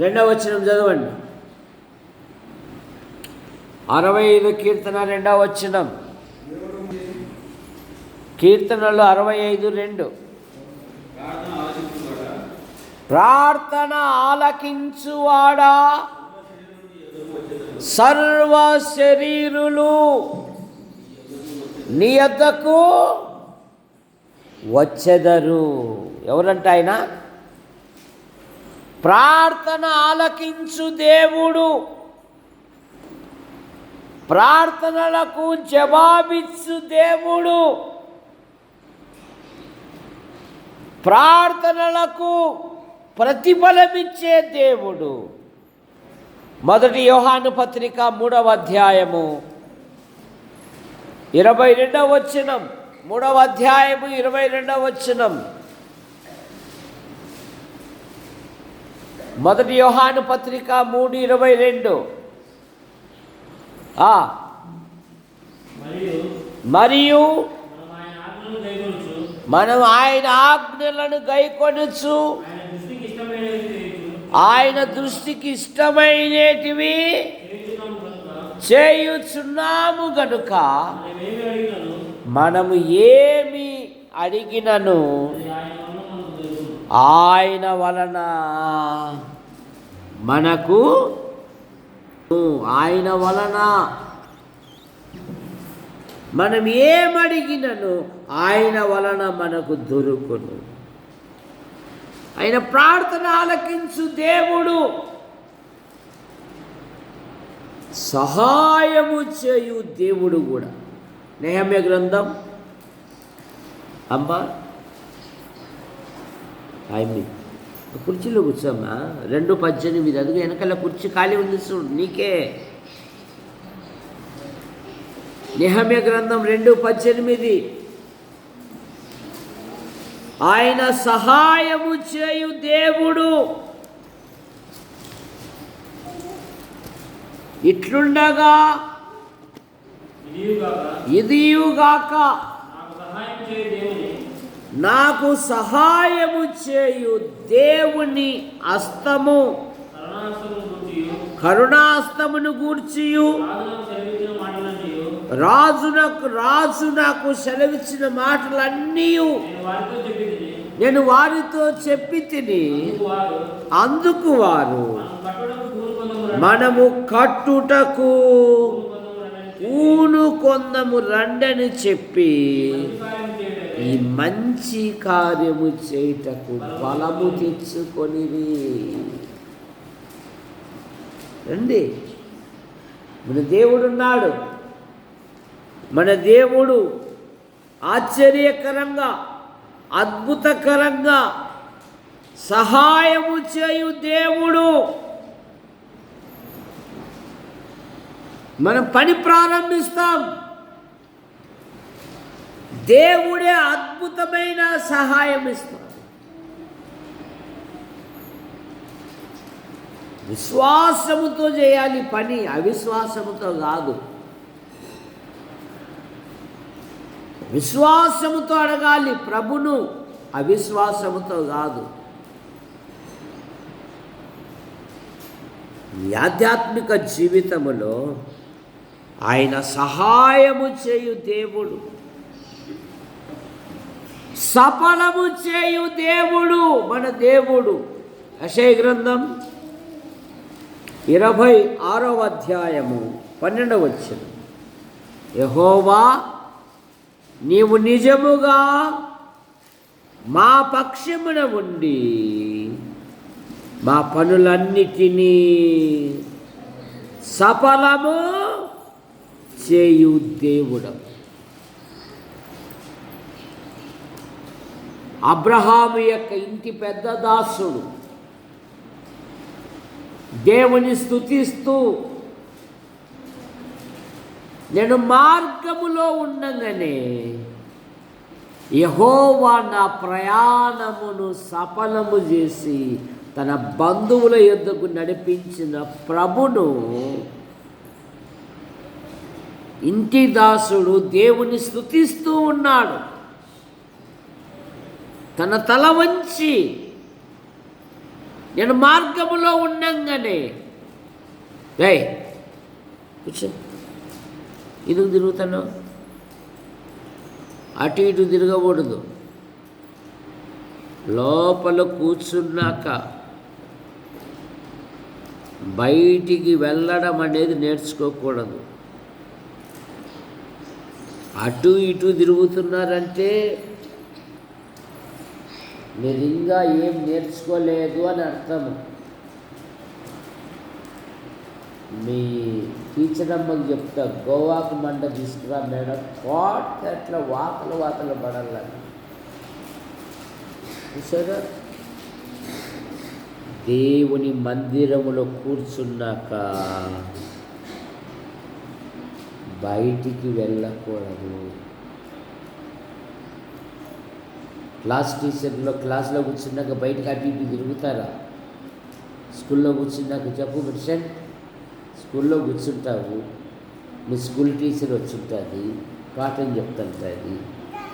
రెండవ వచనం చదవండి. 65 కీర్తన 2వ వచనం. కీర్తనలు 65:2. ప్రార్థన ఆలకించువాడా, సర్వ శరీరులు నీ యొద్దకు వచ్చెదరు. ఎవరంట ఆయన? ప్రార్థన ఆలకించు దేవుడు, ప్రార్థనలకు జవాబిచ్చు దేవుడు, ప్రార్థనలకు ప్రతిఫలమిచ్చే దేవుడు. 1 యోహాను పత్రిక 3వ అధ్యాయము 22వ వచనం. 3వ అధ్యాయము 22వ వచనం. 1 యోహాను పత్రిక 3:22. మరియు మనం ఆయన ఆజ్ఞలను గైకొనుచు ఆయన దృష్టికి ఇష్టమైనటివి చేయుచున్నాము గనుక మనము ఏమి అడిగినను ఆయన వలన మనకు, ఆయన వలన మనం ఏమడిగినను ఆయన వలన మనకు దొరుకును. ఆయన ప్రార్థన ఆలకించు దేవుడు, సహాయము చేయు దేవుడు కూడా. నెహెమ్యా గ్రంథం అమ్మా ఆయన్ని కుర్చీలో కూర్చోమ్మా. 2:18. అదిగో వెనకాల కుర్చీ ఖాళీ ఉంది చూడు, నీకే. నెహెమ్యా గ్రంథం 2:18. ఆయన సహాయము చేయు దేవుడు, ఇట్లుండగా ఇదియుగాక నాకు సహాయము చేయు దేవుని హస్తము కరుణాస్తమును గూర్చియు రాజు నాకు సెలవిచ్చిన మాటలన్నీ నేను వారితో చెప్పి తిని, అందుకు వారు మనము కట్టుటకు ఊను కొందము రండని చెప్పి ఈ మంచి కార్యము చేయుటకు బలము తెచ్చుకొనిరి. రండి, మన దేవుడున్నాడు. మన దేవుడు ఆశ్చర్యకరంగా, అద్భుతకరంగా సహాయము చేయు దేవుడు. మనం పని ప్రారంభిస్తాం, దేవుడే అద్భుతమైన సహాయం ఇస్తాడు. విశ్వాసముతో చేయాలి పని, అవిశ్వాసముతో కాదు. విశ్వాసముతో అడగాలి ప్రభును, అవిశ్వాసముతో కాదు. ఈ ఆధ్యాత్మిక జీవితములో ఆయన సహాయము చేయు దేవుడు, సఫలము చేయు దేవుడు మన దేవుడు. యెషయా గ్రంథం 26వ అధ్యాయము 12వ వచనం. యెహోవా, నీవు నిజముగా మా పక్షమున ఉండి మా పనులన్నిటినీ సఫలము చేయు దేవుడు. అబ్రహాము యొక్క ఇంటి పెద్ద దాసుడు దేవుని స్తుతిస్తూ, నేను మార్గములో ఉండగానే యెహోవా నా ప్రయాణమును సఫలము చేసి తన బంధువుల యొద్దకు నడిపించిన ప్రభును ఇంటి దాసుడు దేవుని స్తుతిస్తూ ఉన్నాడు. తన తల వంచి, నేను మార్గములో ఉండంగానే, కూర్చో, ఇదుకు తిరుగుతాను, అటు ఇటు తిరగకూడదు. లోపల కూర్చున్నాక బయటికి వెళ్ళడం అనేది నేర్చుకోకూడదు. అటు ఇటు తిరుగుతున్నారంటే మీరు ఇంకా ఏం నేర్చుకోలేదు అని అర్థము. మీ టీచర్ అమ్మకి చెప్తా, గోవాకు మండ తీసుకురా మేడం, కోట అట్లా వాతలు పడాలని. చూసారా, దేవుని మందిరములో కూర్చున్నాక బయటికి వెళ్ళకూడదు. క్లాస్ టీచర్లో క్లాస్లో కూర్చున్నాక బయటకు అటు ఇటు తిరుగుతారా? స్కూల్లో కూర్చున్నాక చెప్పు మిషన్, స్కూల్లో కూర్చుంటావు, మీ స్కూల్ టీచర్ వచ్చుంటుంది, పాఠం చెప్తుంటుంది,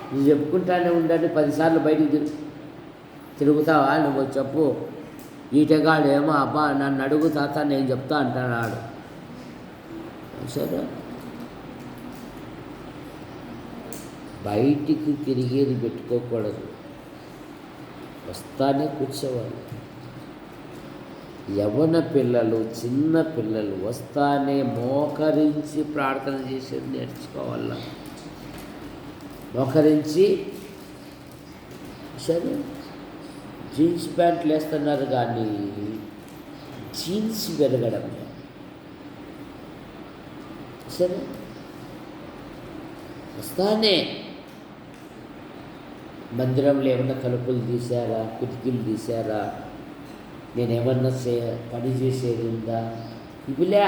నువ్వు చెప్పుకుంటానే ఉండండి. 10 సార్లు బయటికి తిరుగుతావా? నువ్వు చెప్పు. ఈటగాడు ఏమో అబ్బా నన్ను అడుగు తాత నేను చెప్తా అంటాడు. సరే, బయటికి తిరిగేది పెట్టుకోకూడదు. వస్తానే కూర్చోవాలి. యవ్వన పిల్లలు, చిన్న పిల్లలు వస్తానే మోకరించి ప్రార్థన చేసేది నేర్చుకోవాల. మోకరించి. సరే, జీన్స్ ప్యాంట్లు వేస్తున్నారు కానీ జీన్స్ పెరగడం. సరే, వస్తానే మందిరంలో ఏమన్నా తలుపులు తీశారా, కిటికీలు తీశారా, నేనేమన్నా పని చేసేది ఉందా, ఇవిలే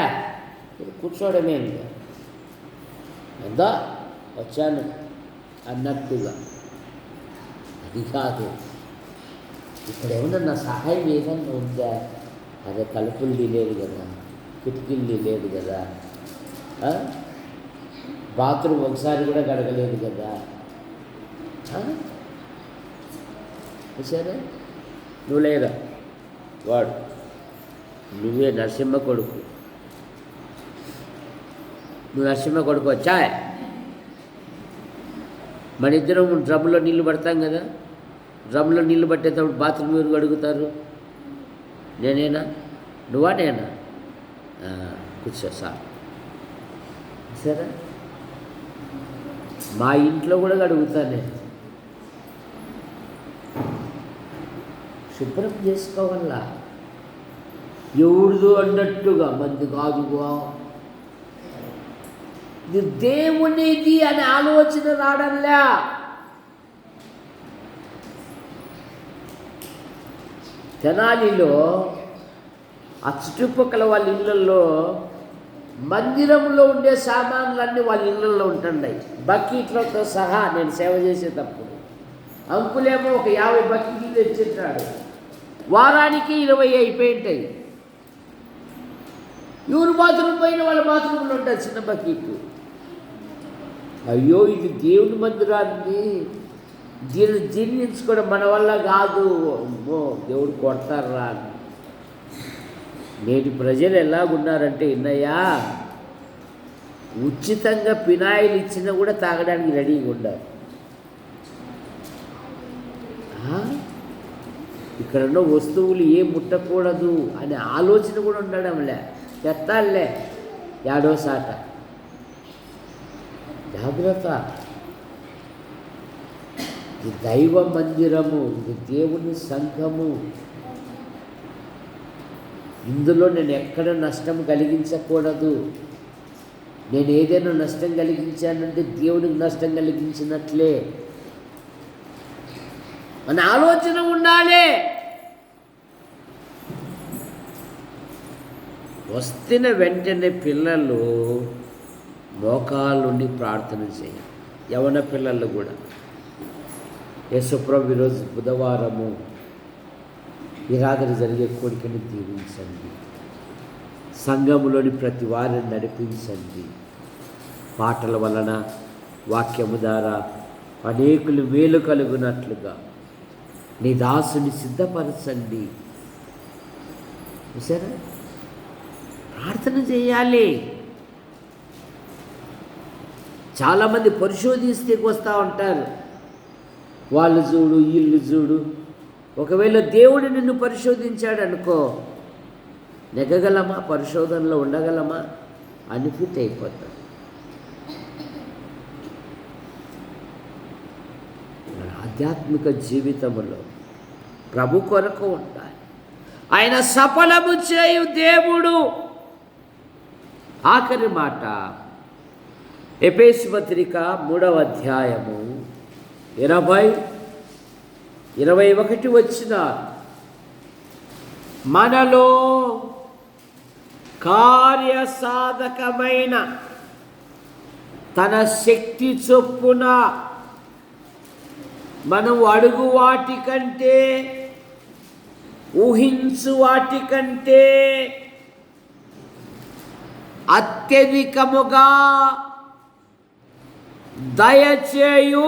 కూర్చోవడమే ఉందా, ఎందా వచ్చాను అన్నట్టుగా. అది కాదు. ఇక్కడ ఏమన్నా నా సహాయం ఏదన్నా ఉందా? అదే తలుపులు తీయలేదు కదా, కిటికీలు తీయలేదు కదా, బాత్రూమ్ ఒకసారి కూడా గడగలేదు కదా. సరే, నువ్వు లేరా? వాడు నువ్వే నరసింహ కొడుకు, నువ్వు నరసింహ కొడుకు వచ్చా? మన ఇద్దరం డ్రమ్లో నీళ్ళు పడతాం కదా, డ్రమ్లో నీళ్ళు పట్టేటప్పుడు బాత్రూమ్ మీరు అడుగుతారు. నేనేనా? నువ్వా నేనా? కూర్చో సార్. సరే, మా ఇంట్లో కూడా అడుగుతాను నేను. శుభ్రం చేసుకోవాలా, ఎవరిదో అన్నట్టుగా మంది కాదుగా. ఇది దేవునిది అనే ఆలోచన రావడంలే. తెనాలిలో ఆ చుట్టుపక్కల వాళ్ళ ఇళ్ళల్లో మందిరంలో ఉండే సామాన్లన్నీ వాళ్ళ ఇళ్ళల్లో ఉంటున్నాయి, బకెట్లతో సహా. నేను సేవ చేసేటప్పుడు అంకులేమో ఒక 50 బకెట్లు తెచ్చింటాడు. వారానికి 20 అయిపోయి ఉంటాయి. ఎవరు బాత్రూమ్ పైన వాళ్ళ బాత్రూంలో ఉంటుంది చిన్న బకెట్. అయ్యో, ఇది దేవుని మందిరాన్ని, దీన్ని జీర్ణించుకోవడం మన వల్ల కాదు, అమ్మో దేవుడు కొడతారా అని. నేటి ప్రజలు ఎలాగున్నారంటే, ఇన్నయ్యా, ఉచితంగా పినాయిలు ఇచ్చినా కూడా తాగడానికి రెడీగా ఉండాలి. ఇక్కడున్న వస్తువులు ఏం ముట్టకూడదు అనే ఆలోచన కూడా ఉండడంలే. తెత్తాలే ఏడో సాట. జాగ్రత్త. ఇది దైవ మందిరము, ఇది దేవుని సంఘము. ఇందులో నేను ఎక్కడ నష్టం కలిగించకూడదు. నేను ఏదైనా నష్టం కలిగించానంటే దేవునికి నష్టం కలిగించినట్లే మన ఆలోచన ఉండాలి. వస్తున్న వెంటనే పిల్లలు మోకాళ్ళుండి ప్రార్థన చేయాలి. యవన పిల్లలు కూడా. యేసుప్రభు ఈరోజు బుధవారము ఈ రాత్రి జరిగే కోరికను దీవించండి. సంఘములోని ప్రతి వారిని నడిపించండి. పాటల వలన, వాక్యము ద్వారా అనేకులు మేలు కలుగునట్లుగా నీ దాసుని సిద్ధపరచండి. చూసారా, ప్రార్థన చేయాలి. చాలామంది పరిశోధిస్తే వస్తూ ఉంటారు. వాళ్ళు చూడు, వీళ్ళు చూడు. ఒకవేళ దేవుడు నిన్ను పరిశోధించాడు అనుకో, నెగ్గగలమా? పరిశోధనలో ఉండగలమా? అన్ఫిట్ అయిపోతాం. మన ఆధ్యాత్మిక జీవితంలో ప్రభు కొరకు ఉండాలి. ఆయన సఫలము చేయు దేవుడు. ఆఖరి మాట ఎఫెసీ పత్రిక 3వ అధ్యాయము 20-21 వచనాలు. మనలో కార్యసాధకమైన తన శక్తి చొప్పున మనం అడుగు వాటి కంటే, ఊహించు వాటి కంటే అత్యధికముగా దయచేయు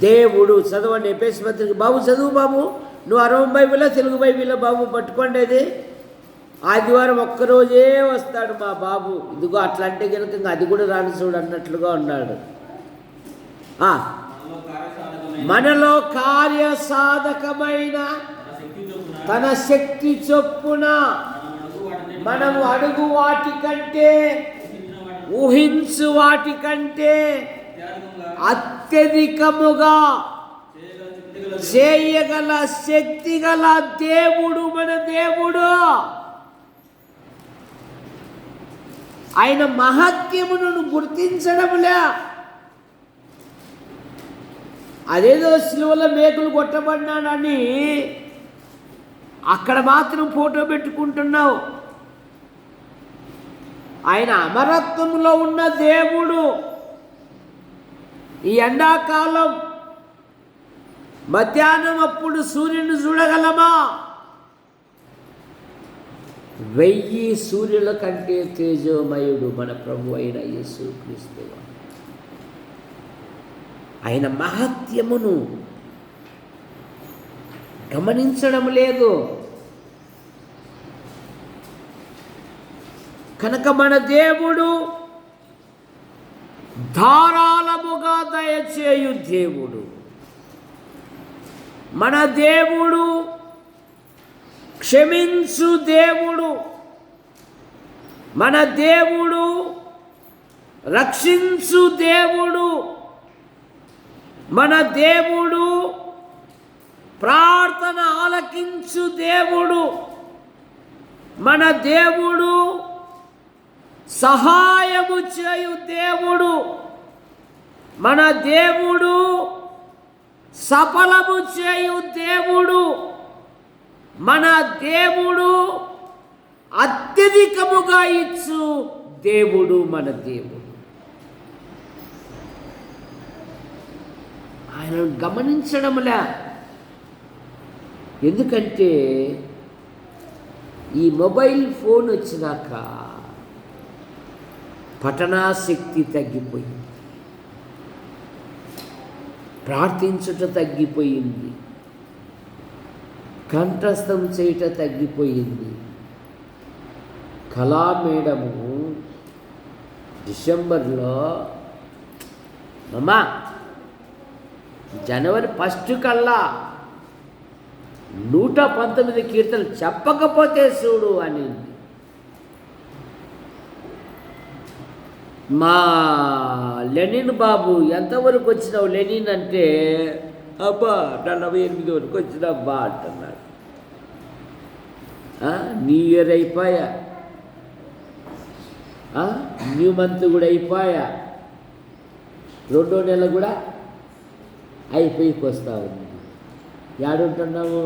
దేవుడు. చదవండి ఎఫెసీ పత్రిక. బాబు చదువు బాబు. నువ్వు అరవం బైబిల్లో తెలుగు బైబిల్లో బాబు పట్టుకోండి. అది ఆదివారం ఒక్కరోజే వస్తాడు మా బాబు. ఇదిగో అట్లా అంటే కనుక అది కూడా రాని చూడు అన్నట్లుగా ఉన్నాడు. మనలో కార్యసాధకమైన తన శక్తి చొప్పున మనము అడుగు వాటి కంటే, ఊహించు వాటి కంటే అత్యధికముగా చేయగల శక్తి గల దేవుడు మన దేవుడు. ఆయన మహత్యమును గుర్తించడంలే. అదేదో సిలువలో మేకులు కొట్టబడినాడని అక్కడ మాత్రం ఫోటో పెట్టుకుంటున్నావు. ఆయన అమరత్వంలో ఉన్న దేవుడు. ఈ ఎండాకాలం మధ్యాహ్నం అప్పుడు సూర్యుని చూడగలమా? 1000 సూర్యుల కంటే తేజోమయుడు మన ప్రభు అయిన యేసుక్రీస్తు. ఆయన మహత్యమును గమనించడం లేదు. కనుక మన దేవుడు ధారాళముగా దయచేయు దేవుడు. మన దేవుడు క్షమించు దేవుడు. మన దేవుడు రక్షించు దేవుడు. మన దేవుడు ప్రార్థన ఆలకించు దేవుడు. మన దేవుడు సహాయము చేయు దేవుడు. మన దేవుడు సఫలము చేయు దేవుడు. మన దేవుడు అత్యధికముగా ఇచ్చు దేవుడు. మన దేవుడు ఆయన గమనించడంలే. ఎందుకంటే ఈ మొబైల్ ఫోన్ వచ్చినాక పఠనాశక్తి తగ్గిపోయింది, ప్రార్థించుట తగ్గిపోయింది, కంఠస్థం చేయుట తగ్గిపోయింది. కళా మేడము డిసెంబర్లో అమ్మా జనవరి 1 కల్లా 119 కీర్తనలు చెప్పకపోతే చూడు అని మా లెనిన్ బాబు. ఎంతవరకు వచ్చినావు లెనిన్ అంటే, అబ్బా 48 వరకు వచ్చినాబ్బా అంటున్నాడు. న్యూ ఇయర్ అయిపోయా, న్యూ మంత్ కూడా అయిపోయా, 2వ నెల కూడా అయిపోయికి వస్తూ ఉంది. ఏడుంటున్నాము?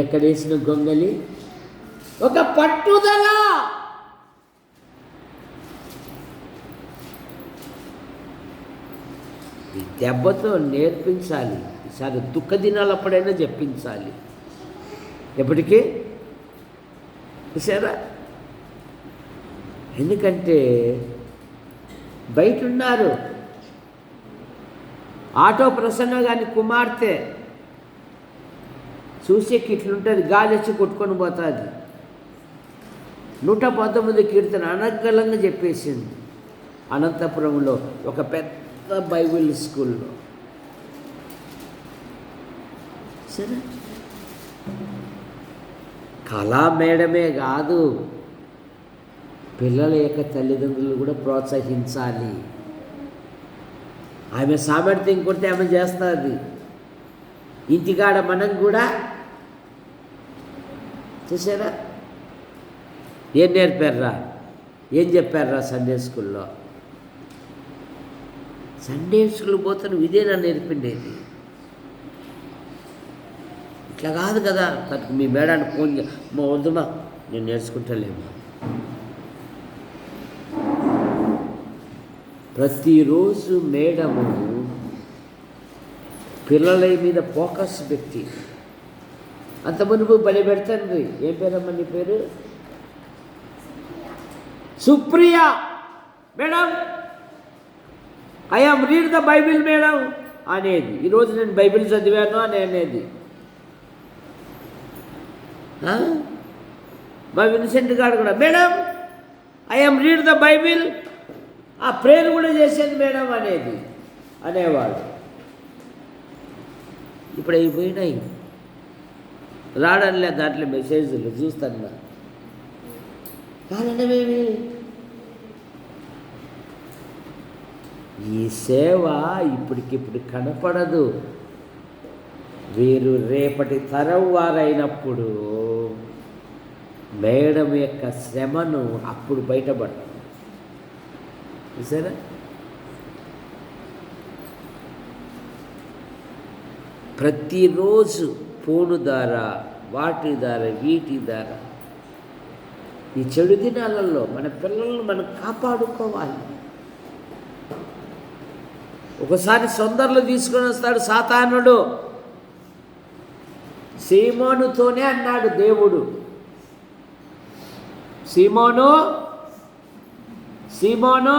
ఎక్కడేసిన గొంగలి ఒక పట్టుదల. ఈ దెబ్బతో నేర్పించాలి. ఈసారి దుఃఖ దినాలు అప్పుడైనా చెప్పించాలి. ఎప్పటికీ చూసారా? ఎందుకంటే బయట ఉన్నారు. ఆటో ప్రసన్న గారి కుమార్తె చూసేకి ఇట్లుంటుంది, గాలి వచ్చి కొట్టుకొని పోతుంది. 119 కీర్తన అనర్గళంగా చెప్పేసింది అనంతపురంలో ఒక పెద్ద బైబిల్ స్కూల్లో. సరే కళా మేడమే కాదు, పిల్లల యొక్క తల్లిదండ్రులు కూడా ప్రోత్సహించాలి. ఆమె సామర్థ్యం కొడితే ఆమె చేస్తుంది. ఇంటికాడ మనం కూడా చూసారా, ఏం నేర్పారా, ఏం చెప్పారా సండే స్కూల్లో? సండే స్కూల్ పోతే నువ్వు ఇదేనా నేర్పిండేది? ఇట్లా కాదు కదా. మీ మేడానికి ఫోన్ మా వద్దుమా, నేను నేర్చుకుంటలేమా. ప్రతిరోజు మేడము పిల్లల మీద ఫోకస్ పెట్టి, అంత మునుపు బలి పెడతాండ్రి. ఏం పేరమ్మా నీ పేరు? Supriya madam, I am read the Bible madam అనేది. ఈరోజు నేను బైబిల్ చదివాను అని అనేది. మా విన్సెంట్ గారు కూడా madam I am read the Bible, ఆ ప్రేయర్ కూడా చేసేది మేడం అనేది అనేవాడు. ఇప్పుడు అయిపోయినాయి, రావడంలే దాంట్లో మెసేజ్లు చూస్తాను. కారణమేమి? ఈ సేవ ఇప్పటికిప్పుడు కనపడదు. వీరు రేపటి తరం వారైనప్పుడు మేడం యొక్క శ్రమను అప్పుడు బయటపడతాం. చూసారా? ప్రతిరోజు ఫోను ద్వారా, వాటి ద్వారా, వీటి ద్వారా ఈ చెడు దినాలలో మన పిల్లలను మనం కాపాడుకోవాలి. ఒకసారి సొందర్లు తీసుకొని వస్తాడు సాతానుడు. సీమోనుతోనే అన్నాడు దేవుడు, సీమోను సీమోను,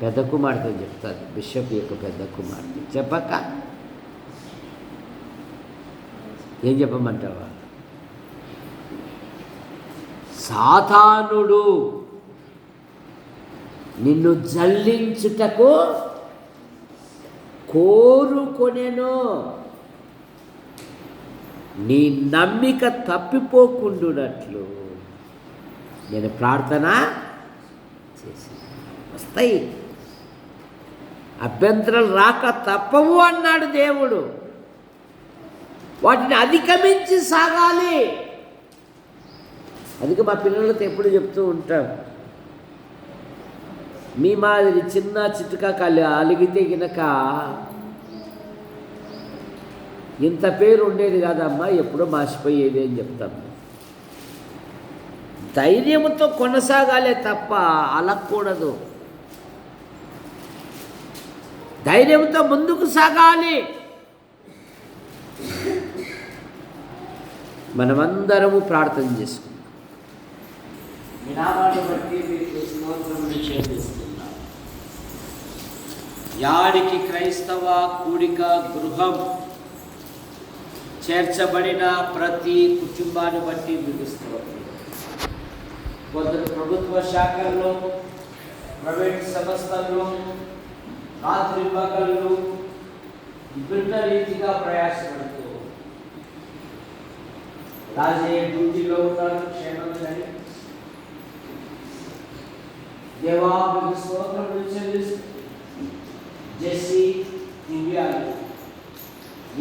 పెద్ద కుమార్తె చెప్తాడు, బిషప్ యొక్క పెద్ద కుమార్తె. చెప్పక ఏం చెప్పమంటావా? సాతానుడు నిన్ను జల్లించుటకు కోరుకొనెను, నీ నమ్మిక తప్పిపోకుండునట్లు నేను ప్రార్థన చేసి. వస్తాయి అభ్యంతరాలు, రాక తప్పవు అన్నాడు దేవుడు. వాటిని అధిగమించి సాగాలి. అందుకే మా పిల్లలతో ఎప్పుడు చెప్తూ ఉంటాం, మీ మాదిరి చిన్న చిట్టుకా కాలి అలిగితే గినక ఇంత పేరు ఉండేది కాదమ్మా, ఎప్పుడో మాసిపోయేది అని చెప్తాం. ధైర్యంతో కొనసాగాలే తప్ప అలగకూడదు. ధైర్యంతో ముందుకు సాగాలి. మనమందరము ప్రార్థన చేసుకుందాం. మీ నామాన్ని బట్టి మీకు స్తోత్రములు చెల్లిస్తున్నాం. యాడికి క్రైస్తవ కూడిక గృహం చేర్చబడిన ప్రతి కుటుంబాన్ని బట్టి మీకు స్తోత్రం. కొందరు ప్రభుత్వ శాఖల్లో, ప్రైవేట్ సంస్థల్లో రాత్రి పగళ్ళు విభిన్న రీతిగా ప్రయాసపడుతూ రాజయ్య డ్యూటీలో ఉన్నాడు, క్షేమంగా. దేవా మీకు స్తోత్రములు చెల్లిస్తూ జెస్సీ దివ్యాలు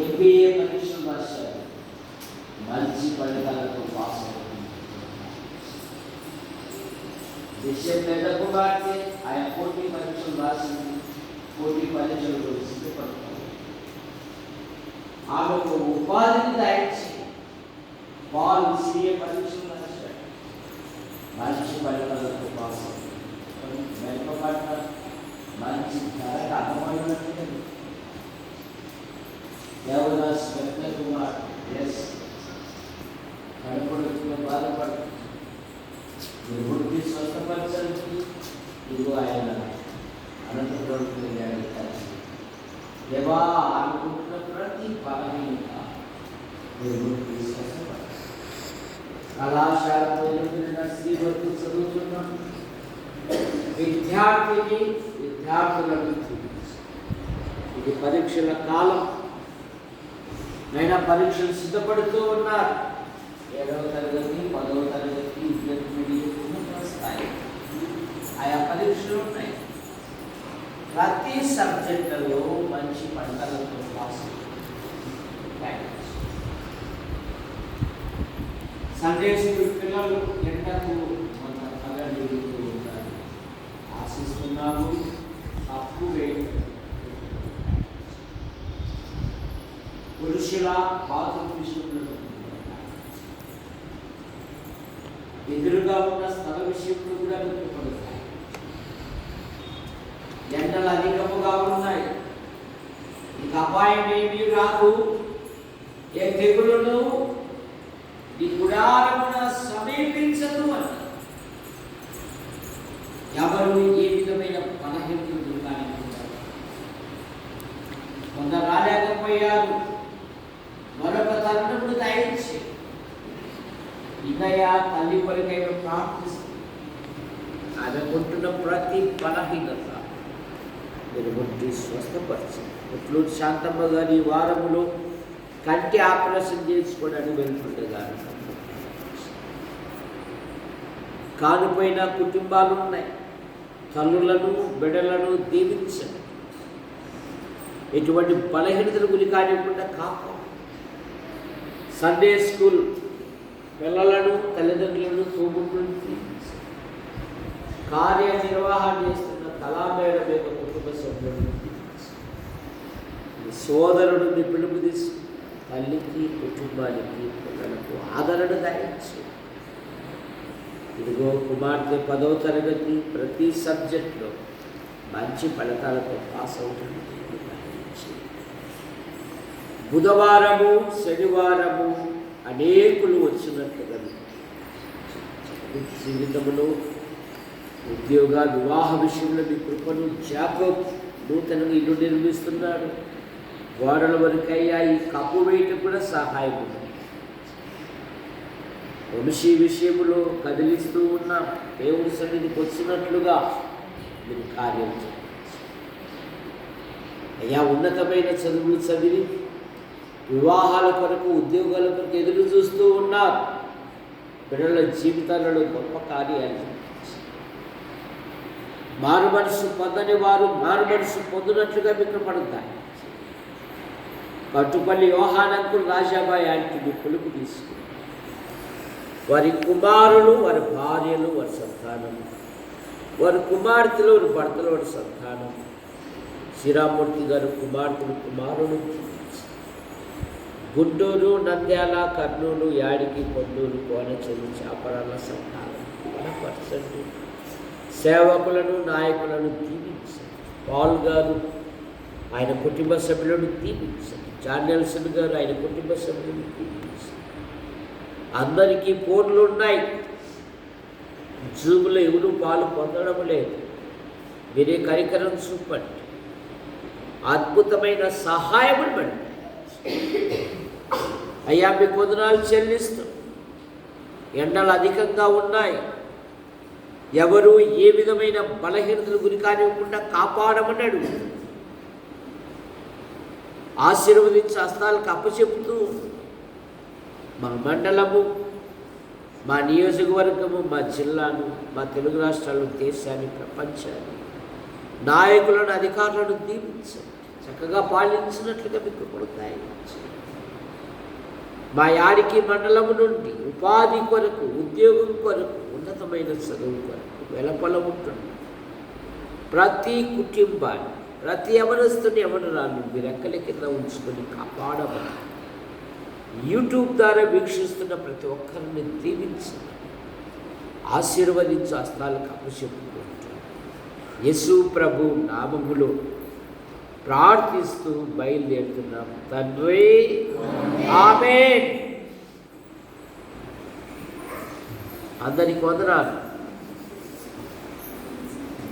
ఎంబీఏ పరీక్షలు రాశారు, మంచి ఫలితాలతో పాస్ అవుతుంది. విషయం పెద్ద కుమార్తె ఆయన పోటీ పరీక్షలు రాసింది, పోటీ పరీక్షలు సిద్ధపడుతుంది. ఆమెకు ఉపాధిని దాయించి వాళ్ళు సీఏ పరీక్షలు రాశారు, మంచి ఫలితాలతో పాస్ అవుతుంది. వెనుకబడ్డ మంచి ధరకు అమ్మబడినట్టు దేవదాస్ పెద్ద కుమార్ ఎస్ కడుపుడులో బాధపడు వృద్ధి స్వస్థపరచడానికి ఇదిగో ఆయన అనంతపురం దేవా అనుకుంటున్న ప్రతి బలహీనత వృద్ధి స్వస్థపరచ. కళాశాలలో స్త్రీ వరకు చదువుతున్నాం. విద్యార్థులకు ఇది పరీక్షల కాలం. నైనా పరీక్షలు సిద్ధపడుతూ ఉన్నారు. 7వ తరగతి 10వ తరగతి ఇంటర్మీడియట్ ఉన్నత స్థాయి ఆయా పరీక్షలు ఉన్నాయి. ప్రతి సబ్జెక్టులో మంచి పంటలతో పాస్ సండే స్కూల్ పిల్లలు ఎండకు మన తగలుతూ ఉంటారు. ఆశిస్తున్నాము తప్పు పురుషుల బాత్రూమ్ విషయంలో ఎదురుగా ఉన్న స్థల విషయంలో కూడా వెతుకుపడతాయి. ఎండలు అధికముగా ఉన్నాయి. ఇక అపాయం ఏమీ రాదు. ఏ తెగులును ఈ గుడారమున సమీపించదు అని ఎవరు ఏ విధమైన బలహీనతలు కానీ కొందరు రాలేకపోయారు. మరొక తరుణమును దయచి ఇన్నయ్య తల్లి కొరకైన ప్రార్థిస్తుంది. ఆమె కొంటున్న ప్రతి బలహీనత మీరు ముట్టి స్వస్థపరిచి ఎట్లు శాంతమ్మ గారి వారములో కంటి ఆపరేషన్ చేసుకోవడానికి వెళ్తుండగా కానిపోయిన కుటుంబాలు ఉన్నాయి. తల్లులను బిడ్డలను దీవించండి. ఎటువంటి బలహీనతల గురి కానివ్వకుండా కాపాడు. సండే స్కూల్ పిల్లలను తల్లిదండ్రులను తోబుట్టులను దీవించండి. కార్యనిర్వహణ చేస్తున్న కళామేళ మీద కుటుంబ సభ్యులను సోదరుడిని పిలుపు తీసుకు తల్లికి కుటుంబానికి పిల్లలకు ఆదరణ దయచి ఇదిగో కుమార్తె 10వ తరగతి ప్రతి సబ్జెక్టులో మంచి ఫలితాలతో పాస్ అవుతుంది. బుధవారము శనివారము అనేకులు వచ్చినట్లుగా జీవితంలో ఉద్యోగ వివాహ విషయంలో మీ కృపను జాకోబ్ నూతనంగా ఇల్లు నిర్మిస్తున్నాడు. గోడల వరకయ్యా ఈ కప్పు వేయటం కూడా సహాయం ఉంది. వంశీ విషయంలో కదిలిస్తూ ఉన్న దేవుడి సన్నిధికి వచ్చినట్లుగా మీరు కార్యం చేయండి. అయ్యా ఉన్నతమైన చదువులు చదివి వివాహాల కొరకు ఉద్యోగాల కొరకు ఎదురు చూస్తూ ఉన్నారు. పిల్లల జీవితాలలో గొప్ప కార్యాలు మారు మనసు పొందని వారు మారు మనసు పొందినట్లుగా మీకు పడుతాయి. కట్టుపల్లి యోహానంకులు రాజాబాయి ఆంటీని కొలుపు తీసుకుని వారి కుమారులు వారి భార్యలు వారి సంతానం, వారి కుమార్తెలు వారి భర్తలు వారి సంతానం, శ్రీరామూర్తి గారు కుమార్తెలు కుమారులు, గుంటూరు నంద్యాల కర్నూలు యాడికి పొందూరు కోనచెల్లి చాపరాల సంతానం బలపరచండి. సేవకులను నాయకులను దీవించండి. పాల్ గారు ఆయన కుటుంబ సభ్యులను దీవించండి. జాన్ నెల్సన్ గారు ఆయన కుటుంబ సభ్యులను దీవించండి. అందరికీ ఫోన్లు ఉన్నాయి. జూమ్లో ఎవరు పాలు పొందడం లేదు. మీరే కరికరం చూపండి. అద్భుతమైన సహాయం ఇవ్వండి. అయ్యా మీ వందనాలు చెల్లిస్తూ ఎండలు అధికంగా ఉన్నాయి. ఎవరు ఏ విధమైన బలహీనతల గురి కానివ్వకుండా కాపాడమన్నాడు. ఆశీర్వదించి హస్తాలకు అప్పచెప్తూ మా మండలము, మా నియోజకవర్గము, మా జిల్లాను, మా తెలుగు రాష్ట్రాలు, దేశాన్ని, ప్రపంచాన్ని, నాయకులను అధికారులను దీవించండి. చక్కగా పాలించినట్లుగా మీకు కొడతాయి. మా యాడికి మండలము నుండి ఉపాధి కొరకు, ఉద్యోగం కొరకు, ఉన్నతమైన చదువు కొరకు వెలపల ఉంటుంది. ప్రతి కుటుంబాన్ని, ప్రతి యవనస్తుని యవనరాలు మీ రెక్కల కింద ఉంచుకొని కాపాడమని యూట్యూబ్ ద్వారా వీక్షిస్తున్న ప్రతి ఒక్కరిని దీవించండి. ఆశీర్వదించు హస్తాలకు అప్పచెప్పుకుంటాను. యేసు ప్రభు నామములో ప్రార్థిస్తూ బయలుదేరుతున్నాం తండ్రి. ఆమేన్. అందరికి వందనాలు.